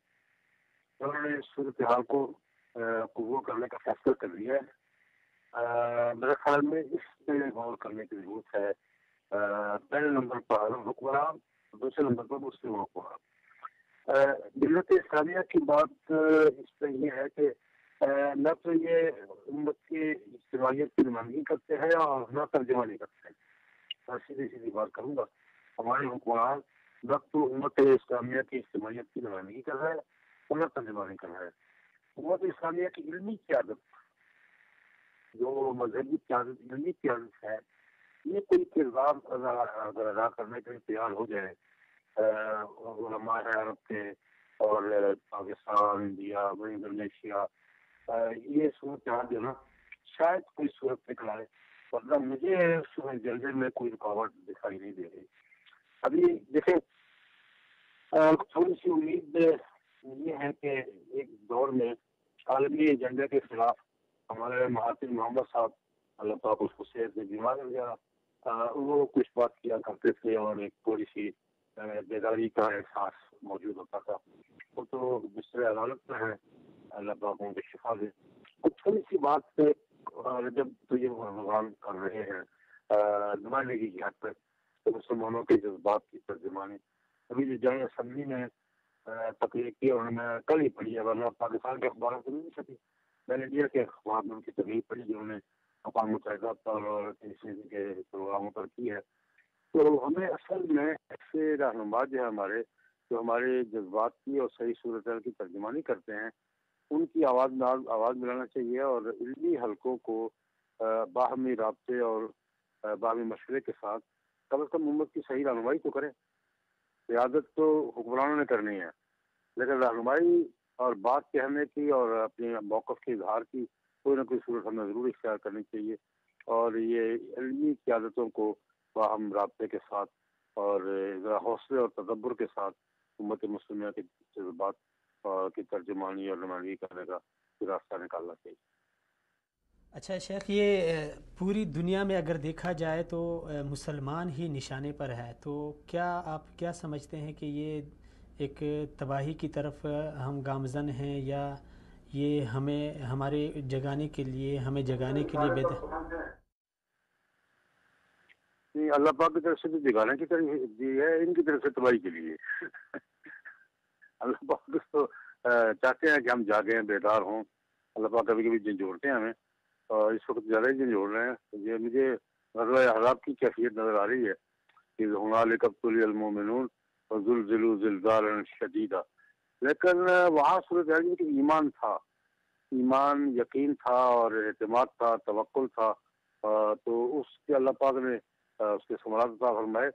S3: انہوں نے صورتحال کو قبول کرنے کا فیصلہ کر لیا ہے. میرے خیال میں اس پہ غور کرنے کی ضرورت ہے. پہلے نمبر پر عرب حکمران دوسرے نمبر پر مسلم حکمران. ملت اسلامیہ کی بات اس پہ یہ ہے کہ نہ تو یہ امت کی اجتماعیت کی نمائندگی کرتے ہیں اور نہ ترجمہ نہیں کرتے ہیں. میں سیدھی بات کروں گا. ہمارے حکمران نہ تو امت اسلامیہ کی اجتماعیت کی نمائندگی کر رہے ہیں اور نہ ترجمہ نہیں کر رہے ہیں. امت اسلامیہ کی علمی قیادت جو مذہبی قیادت علمی قیادت ہے یہ کوئی کردار اگر ادا کرنے کے لیے تیار ہو جائے علماء عرب کے اور پاکستان انڈیا انڈونیشیا یہ صورتحال جو نا شاید کوئی صورت نکل آئے ورنہ مجھے اس جلدے میں کوئی رکاوٹ دکھائی نہیں دے رہی. ابھی دیکھیں تھوڑی سی امید یہ ہے کہ ایک دور میں عالمی ایجنڈے کے خلاف ہمارے مہاتیر محمد صاحب اللہ پاک اس کو صحت میں بیمار ہو گیا وہ کچھ بات کیا کرتے تھے اور ایک تھوڑی سی بیداری کا احساس موجود ہوتا تھا. وہ تو بستر عدالت میں ہے اللہ پاک ان کو شفا دے. تھوڑی سی بات پہ جب تو یہ بغان کر رہے ہیں نمائندگی کی حد پہ تو مسلمانوں کے جذبات کی ترجمانی ابھی جو جنرل اسمبلی میں تقریر کی اور میں کل ہی پڑھی ہے ورنہ پاکستان کے اخباروں کو نہیں سکی. میں نے انڈیا کے اخبار میں ان کی تقریر پڑھی جنہوں نے اقوام متحدہ پر اور کے پروگراموں پر کی ہے. تو ہمیں اصل میں ایسے رہنما جو ہے ہمارے جو ہمارے جذبات کی اور صحیح صورتحال کی ترجمانی کرتے ہیں ان کی آواز ملانا چاہیے اور علمی حلقوں کو باہمی رابطے اور باہمی مشورے کے ساتھ کم از کم امت کی صحیح رہنمائی تو کریں. قیادت تو حکمرانوں نے کرنی ہے لیکن رہنمائی اور بات کہنے کی اور اپنے موقف کے اظہار کی کوئی نہ کوئی صورت ہمیں ضرور اختیار کرنی چاہیے. اور یہ علمی قیادتوں کو باہم رابطے کے ساتھ اور ذرا حوصلے اور تدبر کے ساتھ امت مسلمہ کے جذبات کی ترجمانی اور نمائندگی کرنے کا راستہ نکالنا چاہیے.
S1: اچھا شیخ یہ پوری دنیا میں اگر دیکھا جائے تو مسلمان ہی نشانے پر ہے تو کیا آپ کیا سمجھتے ہیں کہ یہ ایک تباہی کی طرف ہم گامزن ہیں یا یہ ہمیں ہمارے جگانے کے لیے
S3: اللہ پاک کی طرف سے تو جگانے کی طرف دی ہے ان کی طرف سے تباہی کے لیے. اللہ پاک تو چاہتے ہیں کہ ہم جاگیں بیدار ہوں. اللہ پاک کبھی کبھی جھنجھوڑتے ہیں ہمیں اور اس وقت زیادہ ہی جھنجھوڑ رہے ہیں. یہ مجھے غزوہ احزاب کی کیفیت نظر آ رہی ہے کہ ہنالک ابتلی المؤمنون وزلزلوا زلزالا شدیدا. لیکن وہاں صورتحال کہ ایمان تھا, ایمان یقین تھا اور اعتماد تھا, توکل تھا, تو اس کے اللہ پاک نے اس کے ثمرات عطا فرمائے.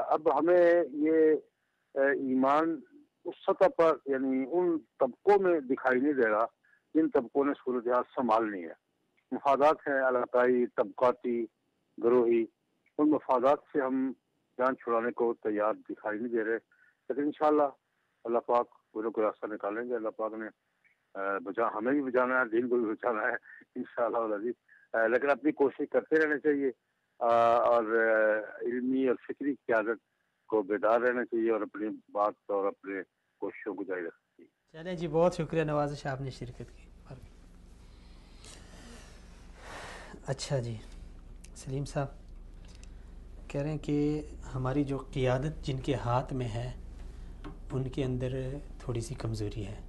S3: اب ہمیں یہ ایمان اس سطح پر یعنی ان طبقوں میں دکھائی نہیں دے رہا جن طبقوں نے صورتحال سنبھالنی ہے. مفادات ہیں علاقائی, طبقاتی, گروہی, ان مفادات سے ہم جان چھڑانے کو تیار دکھائی نہیں دے رہے. لیکن انشاءاللہ اللہ پاک کوئی کوئی راستہ نکالیں گے. اللہ پاک نے ہمیں بھی بچانا ہے, دین کو بھی بچانا ہے انشاءاللہ العزیز. لیکن اپنی کوشش کرتے رہنا چاہیے اور علمی اور فکری قیادت کو بیدار رہنا چاہیے اور اپنی بات اور اپنے کوششوں کو جاری رکھنا چاہیے.
S1: چلیں جی, بہت شکریہ نوازش آپ نے شرکت کی. اچھا جی, سلیم صاحب کہہ رہے ہیں کہ ہماری جو قیادت جن کے ہاتھ میں ہے ان کے اندر تھوڑی سی کمزوری ہے.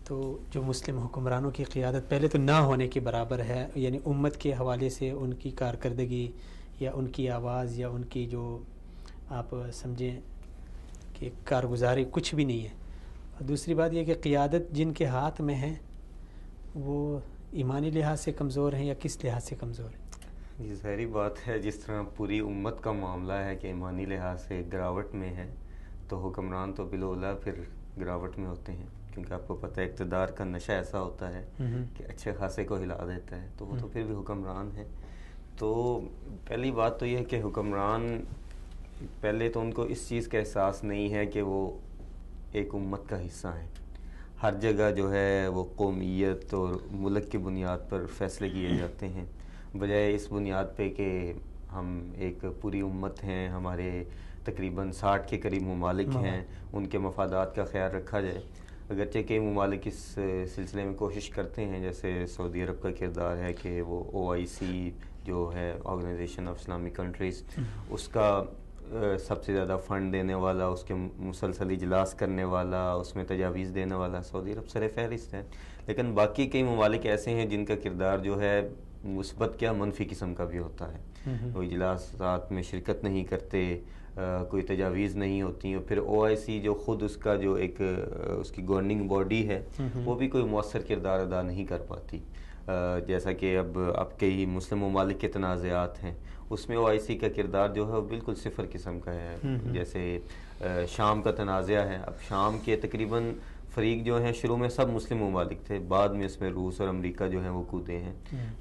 S1: تو جو مسلم حکمرانوں کی قیادت پہلے تو نہ ہونے کے برابر ہے, یعنی امت کے حوالے سے ان کی کارکردگی یا ان کی آواز یا ان کی جو آپ سمجھیں کہ کارگزاری کچھ بھی نہیں ہے. اور دوسری بات یہ کہ قیادت جن کے ہاتھ میں ہے وہ ایمانی لحاظ سے کمزور ہیں یا کس لحاظ سے کمزور ہیں؟
S2: یہ ظاہری بات ہے، جس طرح پوری امت کا معاملہ ہے کہ ایمانی لحاظ سے گراوٹ میں ہے، تو حکمران تو بالاولیٰ پھر گراوٹ میں ہوتے ہیں، کیونکہ آپ کو پتہ ہے اقتدار کا نشہ ایسا ہوتا ہے کہ اچھے خاصے کو ہلا دیتا ہے، تو وہ تو پھر بھی حکمران ہے۔ تو پہلی بات تو یہ ہے کہ حکمران پہلے تو ان کو اس چیز کا احساس نہیں ہے کہ وہ ایک امت کا حصہ ہیں۔ ہر جگہ جو ہے وہ قومیت اور ملک کی بنیاد پر فیصلے کیے جاتے ہیں، بجائے اس بنیاد پہ کہ ہم ایک پوری امت ہیں، ہمارے تقریباً 60 کے قریب ممالک ہیں، ان کے مفادات کا خیال رکھا جائے۔ اگرچہ کئی ممالک اس سلسلے میں کوشش کرتے ہیں، جیسے سعودی عرب کا کردار ہے کہ وہ OIC جو ہے آرگنائزیشن آف اسلامک کنٹریز، اس کا سب سے زیادہ فنڈ دینے والا، اس کے مسلسل اجلاس کرنے والا، اس میں تجاویز دینے والا سعودی عرب سر فہرست ہے۔ لیکن باقی کئی ممالک ایسے ہیں جن کا کردار جو ہے مثبت کیا منفی قسم کا بھی ہوتا ہے، وہ اجلاسات میں شرکت نہیں کرتے، کوئی تجاویز نہیں ہوتی، اور پھر OIC جو خود اس کا جو ایک اس کی گورننگ باڈی ہے وہ بھی کوئی مؤثر کردار ادا نہیں کر پاتی۔ جیسا کہ اب کئی مسلم ممالک کے تنازعات ہیں، اس میں OIC کا کردار جو ہے وہ بالکل صفر قسم کا ہے۔ جیسے شام کا تنازعہ ہے، اب شام کے تقریباً فریق جو ہیں شروع میں سب مسلم ممالک تھے، بعد میں اس میں روس اور امریکہ جو ہیں وہ کودے ہیں،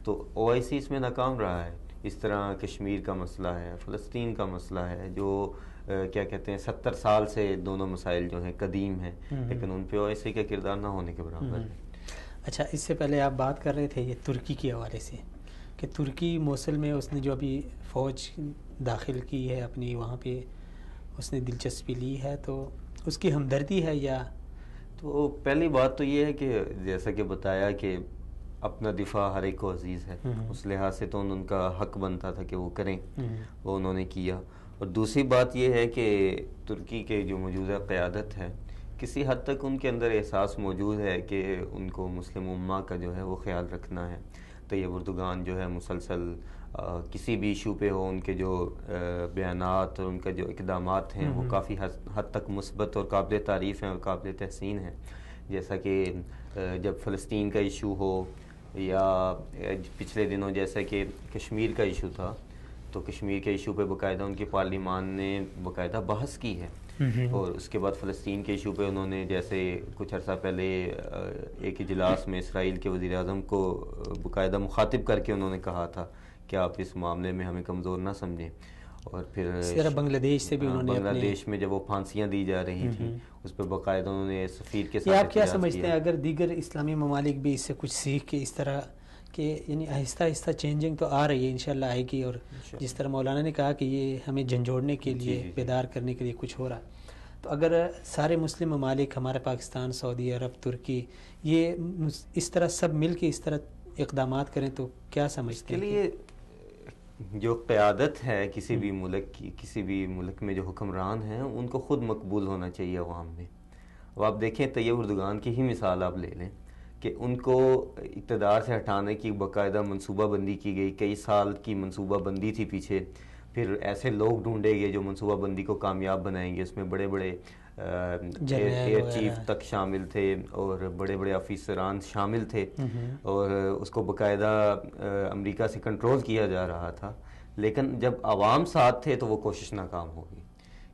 S2: تو OIC اس میں ناکام رہا ہے۔ اس طرح کشمیر کا مسئلہ ہے، فلسطین کا مسئلہ ہے، جو کیا کہتے ہیں 70 سال سے دونوں مسائل جو ہیں قدیم ہیں، لیکن ان پہ OIC کا کردار نہ ہونے کے برابر ہے۔
S1: اچھا، اس سے پہلے آپ بات کر رہے تھے یہ ترکی کے حوالے سے کہ ترکی موصل میں اس نے جو ابھی فوج داخل کی ہے اپنی، وہاں پہ اس نے دلچسپی لی ہے، تو اس کی ہمدردی ہے یا؟
S2: تو پہلی بات تو یہ ہے کہ جیسا کہ بتایا کہ اپنا دفاع ہر ایک کو عزیز ہے، اس لحاظ سے تو ان کا حق بنتا تھا کہ وہ کریں، وہ انہوں نے کیا۔ اور دوسری بات یہ ہے کہ ترکی کے جو موجودہ قیادت ہے، کسی حد تک ان کے اندر احساس موجود ہے کہ ان کو مسلم امہ کا جو ہے وہ خیال رکھنا ہے۔ طیب اردوغان جو ہے مسلسل کسی بھی ایشو پہ ہو، ان کے جو بیانات اور ان کا جو اقدامات ہیں وہ کافی حد تک مثبت اور قابل تعریف ہیں اور قابل تحسین ہیں۔ جیسا کہ جب فلسطین کا ایشو ہو یا پچھلے دنوں جیسا کہ کشمیر کا ایشو تھا، تو کشمیر کے ایشو پہ باقاعدہ ان کی پارلیمان نے باقاعدہ بحث کی ہے، اور اس کے بعد فلسطین کے ایشو پہ انہوں نے جیسے کچھ عرصہ پہلے ایک اجلاس میں اسرائیل کے وزیر اعظم کو باقاعدہ مخاطب کر کے انہوں نے کہا تھا کہ آپ اس معاملے میں ہمیں کمزور نہ سمجھیں۔ اور پھر
S1: بنگلہ دیش سے بھی انہوں نے
S2: بنگلہ دیش میں جب وہ پھانسیاں دی جا رہی تھیں، اس پہ باقاعدہ انہوں نے سفیر کے
S1: ساتھ۔ آپ کیا سمجھتے ہیں اگر دیگر اسلامی ممالک بھی اس سے کچھ سیکھ کے اس طرح کہ یعنی آہستہ آہستہ چینجنگ تو آ رہی ہے، انشاءاللہ آئے گی، اور جس طرح مولانا نے کہا کہ یہ ہمیں جھنجھوڑنے کے لیے، بیدار کرنے کے لیے کچھ ہو رہا، تو اگر سارے مسلم ممالک، ہمارا پاکستان، سعودی عرب، ترکی، یہ اس طرح سب مل کے اس طرح اقدامات کریں تو کیا سمجھتے ہیں؟
S2: اس کے لیے جو قیادت ہے کسی بھی ملک کی، کسی بھی ملک میں جو حکمران ہیں، ان کو خود مقبول ہونا چاہیے عوام میں۔ اب آپ دیکھیں طیب اردوغان کی ہی مثال آپ لے لیں کہ ان کو اقتدار سے ہٹانے کی باقاعدہ منصوبہ بندی کی گئی، کئی سال کی منصوبہ بندی تھی پیچھے، پھر ایسے لوگ ڈھونڈے گئے جو منصوبہ بندی کو کامیاب بنائیں گے، اس میں بڑے بڑے ایئر چیف تک شامل تھے اور بڑے بڑے آفیسران شامل تھے، اور اس کو باقاعدہ امریکہ سے کنٹرول کیا جا رہا تھا، لیکن جب عوام ساتھ تھے تو وہ کوشش ناکام ہو گئی،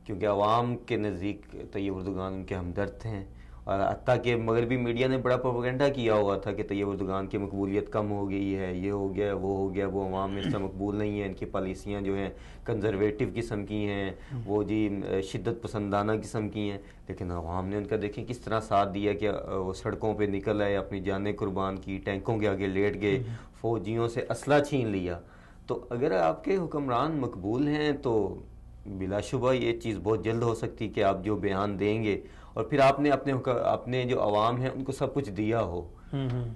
S2: کیونکہ عوام کے نزدیک طیب اردوغان ان کے ہمدرد ہیں، اور حتیٰ کہ مغربی میڈیا نے بڑا پروپیگنڈا کیا ہوا تھا کہ طیب اردوغان کی مقبولیت کم ہو گئی ہے، یہ ہو گیا وہ ہو گیا، وہ عوام میں اس سے مقبول نہیں ہے، ان کی پالیسیاں جو ہیں کنزرویٹو قسم کی ہیں، وہ جی شدت پسندانہ قسم کی ہیں، لیکن عوام نے ان کا دیکھیں کس طرح ساتھ دیا کہ وہ سڑکوں پہ نکل آئے، اپنی جانیں قربان کی، ٹینکوں کے آگے لیٹ گئے، فوجیوں سے اسلحہ چھین لیا۔ تو اگر آپ کے حکمران مقبول ہیں تو بلا شبہ یہ چیز بہت جلد ہو سکتی کہ آپ جو بیان دیں گے، اور پھر آپ نے اپنے جو عوام ہیں ان کو سب کچھ دیا ہو،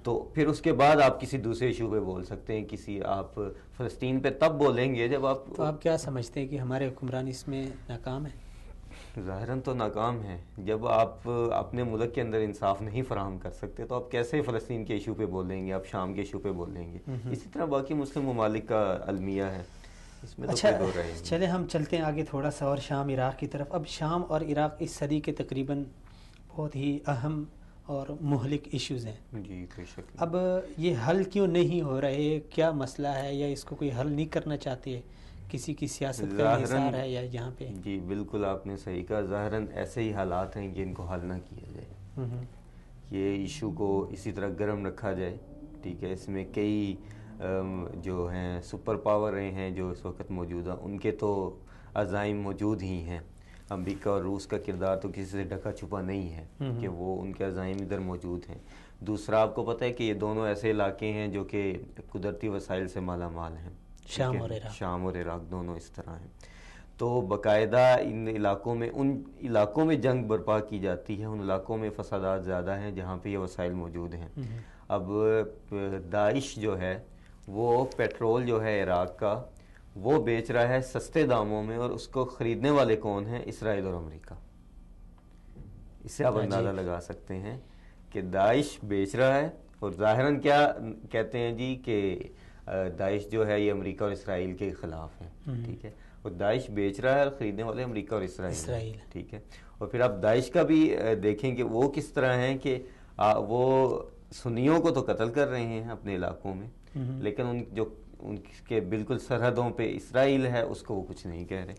S2: تو پھر اس کے بعد آپ کسی دوسرے ایشو پہ بول سکتے ہیں، کسی آپ فلسطین پہ تب بولیں گے جب آپ۔
S1: تو آپ کیا سمجھتے ہیں کہ ہمارے حکمران اس میں ناکام ہیں؟
S2: ظاہراً تو ناکام ہیں، جب آپ اپنے ملک کے اندر انصاف نہیں فراہم کر سکتے تو آپ کیسے فلسطین کے ایشو پہ بولیں گے، آپ شام کے ایشو پہ بولیں گے۔ اسی طرح باقی مسلم ممالک کا المیہ ہے، اس میں تو کوئی دو رائے نہیں۔
S1: چلے ہم چلتے ہیں آگے تھوڑا سا اور شام عراق کی طرف۔ اب شام اور عراق اس صدی کے تقریباً بہت ہی اہم اور مہلک ایشوز ہیں.
S2: جی کوئی شک نہیں.
S1: اب یہ حل کیوں نہیں ہو رہے؟ کیا مسئلہ ہے؟ یا اس کو کوئی حل نہیں کرنا چاہتے؟ کسی کی سیاست کا انحصار ہے یا یہاں پہ؟
S2: جی بالکل آپ نے صحیح کہا. ظاہراً ایسے ہی حالات ہیں کہ ان کو حل نہ کیا جائے. یہ ایشو کو اسی طرح گرم رکھا جائے. ٹھیک ہے. اس میں کئی جو ہیں سپر پاور ہیں جو اس وقت موجود ہیں، ان کے تو عزائم موجود ہی ہیں. امریکہ اور روس کا کردار تو کسی سے ڈھکا چھپا نہیں ہے کہ وہ ان کے عزائم ادھر موجود ہیں. دوسرا آپ کو پتہ ہے کہ یہ دونوں ایسے علاقے ہیں جو کہ قدرتی وسائل سے مالا مال ہیں. شام اور عراق دونوں اس طرح ہیں. تو باقاعدہ ان علاقوں میں جنگ برپا کی جاتی ہے. ان علاقوں میں فسادات زیادہ ہیں جہاں پہ یہ وسائل موجود ہیں. اب داعش جو ہے وہ پیٹرول جو ہے عراق کا وہ بیچ رہا ہے سستے داموں میں، اور اس کو خریدنے والے کون ہیں؟ اسرائیل اور امریکہ. اس سے آپ اندازہ لگا سکتے ہیں کہ داعش بیچ رہا ہے. اور ظاہراً کیا کہتے ہیں جی کہ داعش جو ہے یہ امریکہ اور اسرائیل کے خلاف ہے. ٹھیک ہے. اور داعش بیچ رہا ہے اور خریدنے والے امریکہ اور اسرائیل. ٹھیک ہے. اور پھر آپ داعش کا بھی دیکھیں کہ وہ کس طرح ہیں کہ وہ سنیوں کو تو قتل کر رہے ہیں اپنے علاقوں میں، لیکن ان کے بالکل سرحدوں پہ اسرائیل ہے اس کو وہ کچھ نہیں کہہ رہے.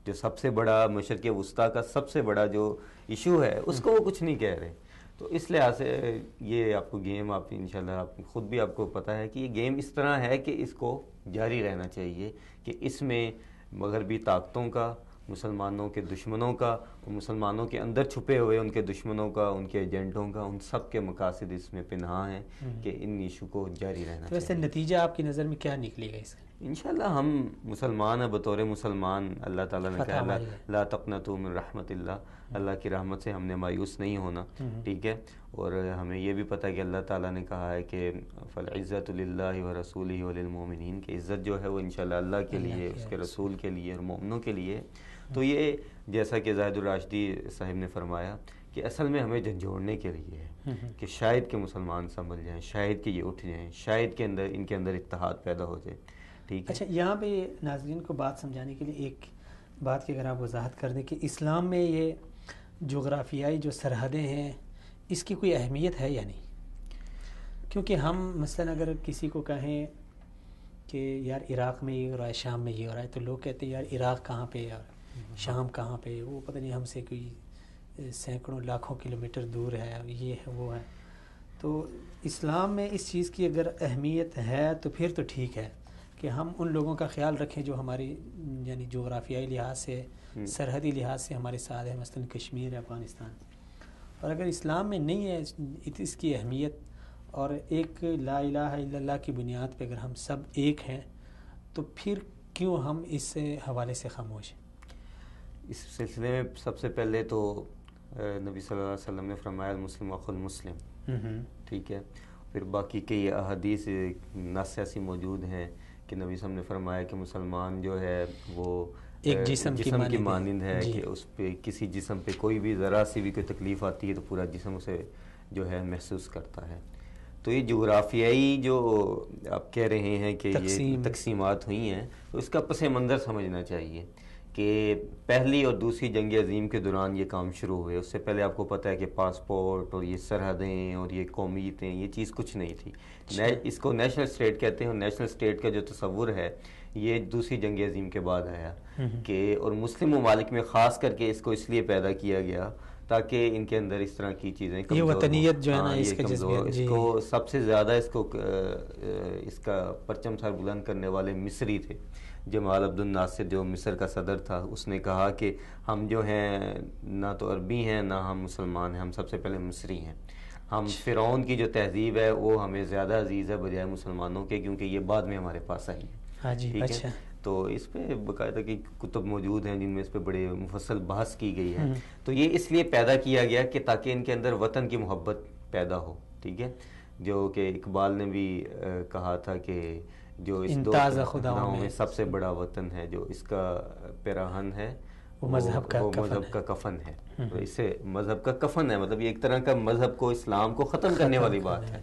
S2: جو سب سے بڑا مشرق وسطیٰ کا سب سے بڑا جو ایشو ہے اس کو وہ کچھ نہیں کہہ رہے. تو اس لحاظ سے یہ آپ کو گیم آپ انشاءاللہ آپ خود بھی آپ کو پتہ ہے کہ یہ گیم اس طرح ہے کہ اس کو جاری رہنا چاہیے، کہ اس میں مغربی طاقتوں کا، مسلمانوں کے دشمنوں کا، اور مسلمانوں کے اندر چھپے ہوئے ان کے دشمنوں کا، ان کے ایجنٹوں کا، ان سب کے مقاصد اس میں پنہاں ہیں کہ ان ایشو کو جاری رہنا
S1: چاہیے. ویسے نتیجہ آپ کی نظر میں کیا نکلے گا اس کا؟
S2: انشاءاللہ ہم مسلمان ہیں، بطور مسلمان اللہ تعالیٰ نے کہا لا تقنطوا من رحمت اللہ، اللہ کی رحمت سے ہم نے مایوس نہیں ہونا. ٹھیک ہے. اور ہمیں یہ بھی پتہ ہے کہ اللہ تعالیٰ نے کہا ہے کہ فالعزت للہ ورسولہ وللمؤمنین، کہ عزت جو ہے وہ انشاءاللہ اللہ کے لیے، اس کے رسول کے لیے اور مومنوں کے لیے. تو یہ جیسا کہ زاہد الراشدی صاحب نے فرمایا کہ اصل میں ہمیں جھنجھوڑنے کے لیے ہے کہ شاید کہ مسلمان سنبھل جائیں، شاید کہ یہ اٹھ جائیں، شاید کہ ان کے اندر اتحاد پیدا ہو جائے. ٹھیک ہے.
S1: اچھا، یہاں پہ ناظرین کو بات سمجھانے کے لیے ایک بات کی اگر آپ وضاحت کر دیں کہ اسلام میں یہ جغرافیائی جو سرحدیں ہیں اس کی کوئی اہمیت ہے یا نہیں؟ کیونکہ ہم مثلا اگر کسی کو کہیں کہ یار عراق میں یہ ہو رہا ہے، شام میں یہ ہو رہا ہے، تو لوگ کہتے ہیں یار عراق کہاں پہ ہے، شام کہاں پہ، وہ پتہ نہیں ہم سے کوئی سینکڑوں لاکھوں کلومیٹر دور ہے، یہ ہے وہ ہے. تو اسلام میں اس چیز کی اگر اہمیت ہے تو پھر تو ٹھیک ہے کہ ہم ان لوگوں کا خیال رکھیں جو ہماری یعنی جغرافیائی لحاظ سے، سرحدی لحاظ سے ہمارے ساتھ ہے، مثلا کشمیر ہے، افغانستان. اور اگر اسلام میں نہیں ہے اس کی اہمیت، اور ایک لا الہ الا اللہ کی بنیاد پہ اگر ہم سب ایک ہیں، تو پھر کیوں ہم اس حوالے سے خاموش ہیں؟
S2: اس سلسلے میں سب سے پہلے تو نبی صلی اللہ علیہ وسلم نے فرمایا المسلم اخو المسلم. ٹھیک ہے. پھر باقی کئی احادیث نص ایسی موجود ہیں کہ نبی صلی اللہ علیہ وسلم نے فرمایا کہ مسلمان جو ہے وہ
S1: ایک جسم
S2: کی مانند ہے کہ اس پہ کسی جسم پہ کوئی بھی ذرا سی بھی کوئی تکلیف آتی ہے تو پورا جسم اسے جو ہے محسوس کرتا ہے. تو یہ جغرافیائی جو آپ کہہ رہے ہیں کہ یہ تقسیمات ہوئی ہیں، تو اس کا پس منظر سمجھنا چاہیے کہ پہلی اور دوسری جنگ عظیم کے دوران یہ کام شروع ہوئے. اس سے پہلے آپ کو پتہ ہے کہ پاسپورٹ اور یہ سرحدیں اور یہ قومیتیں، یہ چیز کچھ نہیں تھی. اس کو نیشنل اسٹیٹ کہتے ہیں، اور نیشنل اسٹیٹ کا جو تصور ہے یہ دوسری جنگ عظیم کے بعد آیا کہ، اور مسلم ممالک میں خاص کر کے اس کو اس لیے پیدا کیا گیا تاکہ ان کے اندر اس طرح کی چیزیں
S1: یہ وطنیت جو ہے نا اس
S2: کو سب سے زیادہ اس کا پرچم سر بلند کرنے والے مصری تھے. جمال عبد الناصر جو مصر کا صدر تھا، اس نے کہا کہ ہم جو ہیں نہ تو عربی ہیں نہ ہم مسلمان ہیں، ہم سب سے پہلے مصری ہیں. ہم فرعون کی جو تہذیب ہے وہ ہمیں زیادہ عزیز ہے بجائے مسلمانوں کے، کیونکہ یہ بعد میں ہمارے پاس آئی ہے. ٹھیک ہے. تو اس پہ باقاعدہ کی کتب موجود ہیں جن میں اس پہ بڑے مفصل بحث کی گئی ہے. تو یہ اس لیے پیدا کیا گیا کہ تاکہ ان کے اندر وطن کی محبت پیدا ہو. ٹھیک ہے. جو کہ اقبال نے بھی کہا تھا کہ جو اس دو خداؤں میں سب سے بڑا وطن ہے، جو اس کا پیراہن ہے وہ مذہب کا کفن ہے. تو اس سے مذہب کا کفن ہے، مطلب یہ ایک طرح کا مذہب کو، اسلام کو ختم کرنے والی بات ہے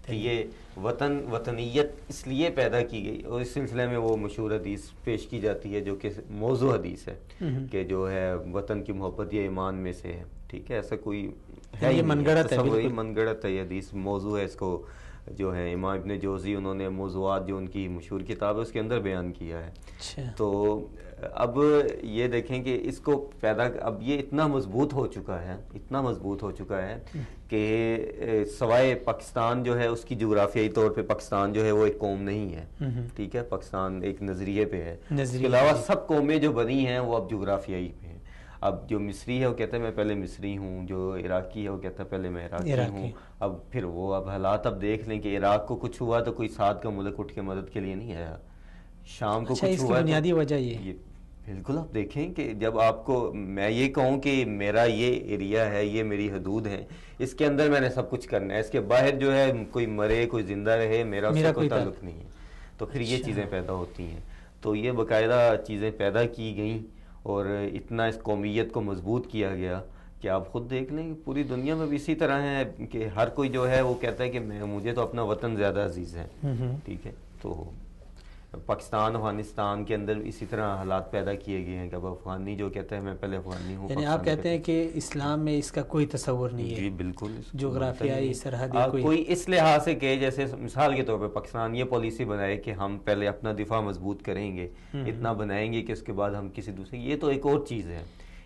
S2: کہ یہ وطنیت اس لیے پیدا کی گئی. اور اس سلسلے میں وہ مشہور حدیث پیش کی جاتی ہے جو کہ موضوع حدیث ہے کہ جو ہے وطن کی محبت یہ ایمان میں سے ہے. ٹھیک ہے. ایسا کوئی ہے
S1: یہ من گڑت ہے،
S2: وہی من گڑت ہے، یہ حدیث موضوع ہے، اس کو جو ہے امام ابن جوزی انہوں نے موضوعات جو ان کی مشہور کتاب ہے اس کے اندر بیان کیا ہے.
S1: اچھا.
S2: تو اب یہ دیکھیں کہ اس کو اب یہ اتنا مضبوط ہو چکا ہے کہ سوائے پاکستان جو ہے اس کی جغرافیائی طور پہ پاکستان جو ہے وہ ایک قوم نہیں ہے. ٹھیک ہے، پاکستان ایک نظریے پہ ہے. اس کے علاوہ سب قومیں جو بنی ہیں وہ اب جغرافیائی پہ ہیں. اب جو مصری ہے وہ کہتا ہے میں پہلے مصری ہوں، جو عراقی ہے وہ کہتا ہے پہلے میں عراقی ہوں. اب پھر وہ اب حالات اب دیکھ لیں کہ عراق کو کچھ ہوا تو کوئی ساتھ کا ملک اٹھ کے مدد کے لیے نہیں آیا. شام کو کچھ ہوا،
S1: بنیادی وجہ یہ
S2: بالکل آپ دیکھیں کہ جب آپ کو میں یہ کہوں کہ میرا یہ ایریا ہے، یہ میری حدود ہیں، اس کے اندر میں نے سب کچھ کرنا ہے، اس کے باہر جو ہے کوئی مرے کوئی زندہ رہے میرا اس سے کوئی تعلق نہیں ہے. تو پھر یہ چیزیں پیدا ہوتی ہیں. تو یہ باقاعدہ چیزیں پیدا کی گئیں اور اتنا اس قومیت کو مضبوط کیا گیا کہ آپ خود دیکھ لیں پوری دنیا میں بھی اسی طرح ہے کہ ہر کوئی جو ہے وہ کہتا ہے کہ مجھے تو اپنا وطن زیادہ عزیز ہے. ٹھیک ہے، تو پاکستان افغانستان کے اندر اسی طرح حالات پیدا کیے گئے ہیں کہ اب افغانی جو کہتا ہے میں پہلے افغانی ہوں.
S1: یعنی آپ کہتے ہیں کہ اسلام میں اس کا کوئی تصور نہیں ہے؟
S2: جی بالکل.
S1: جغرافیائی سرحدی
S2: کوئی اس لحاظ سے کہ جیسے مثال کے طور پہ پاکستان یہ پالیسی بنائے کہ ہم پہلے اپنا دفاع مضبوط کریں گے، اتنا بنائیں گے کہ اس کے بعد ہم کسی دوسرے، یہ تو ایک اور چیز ہے.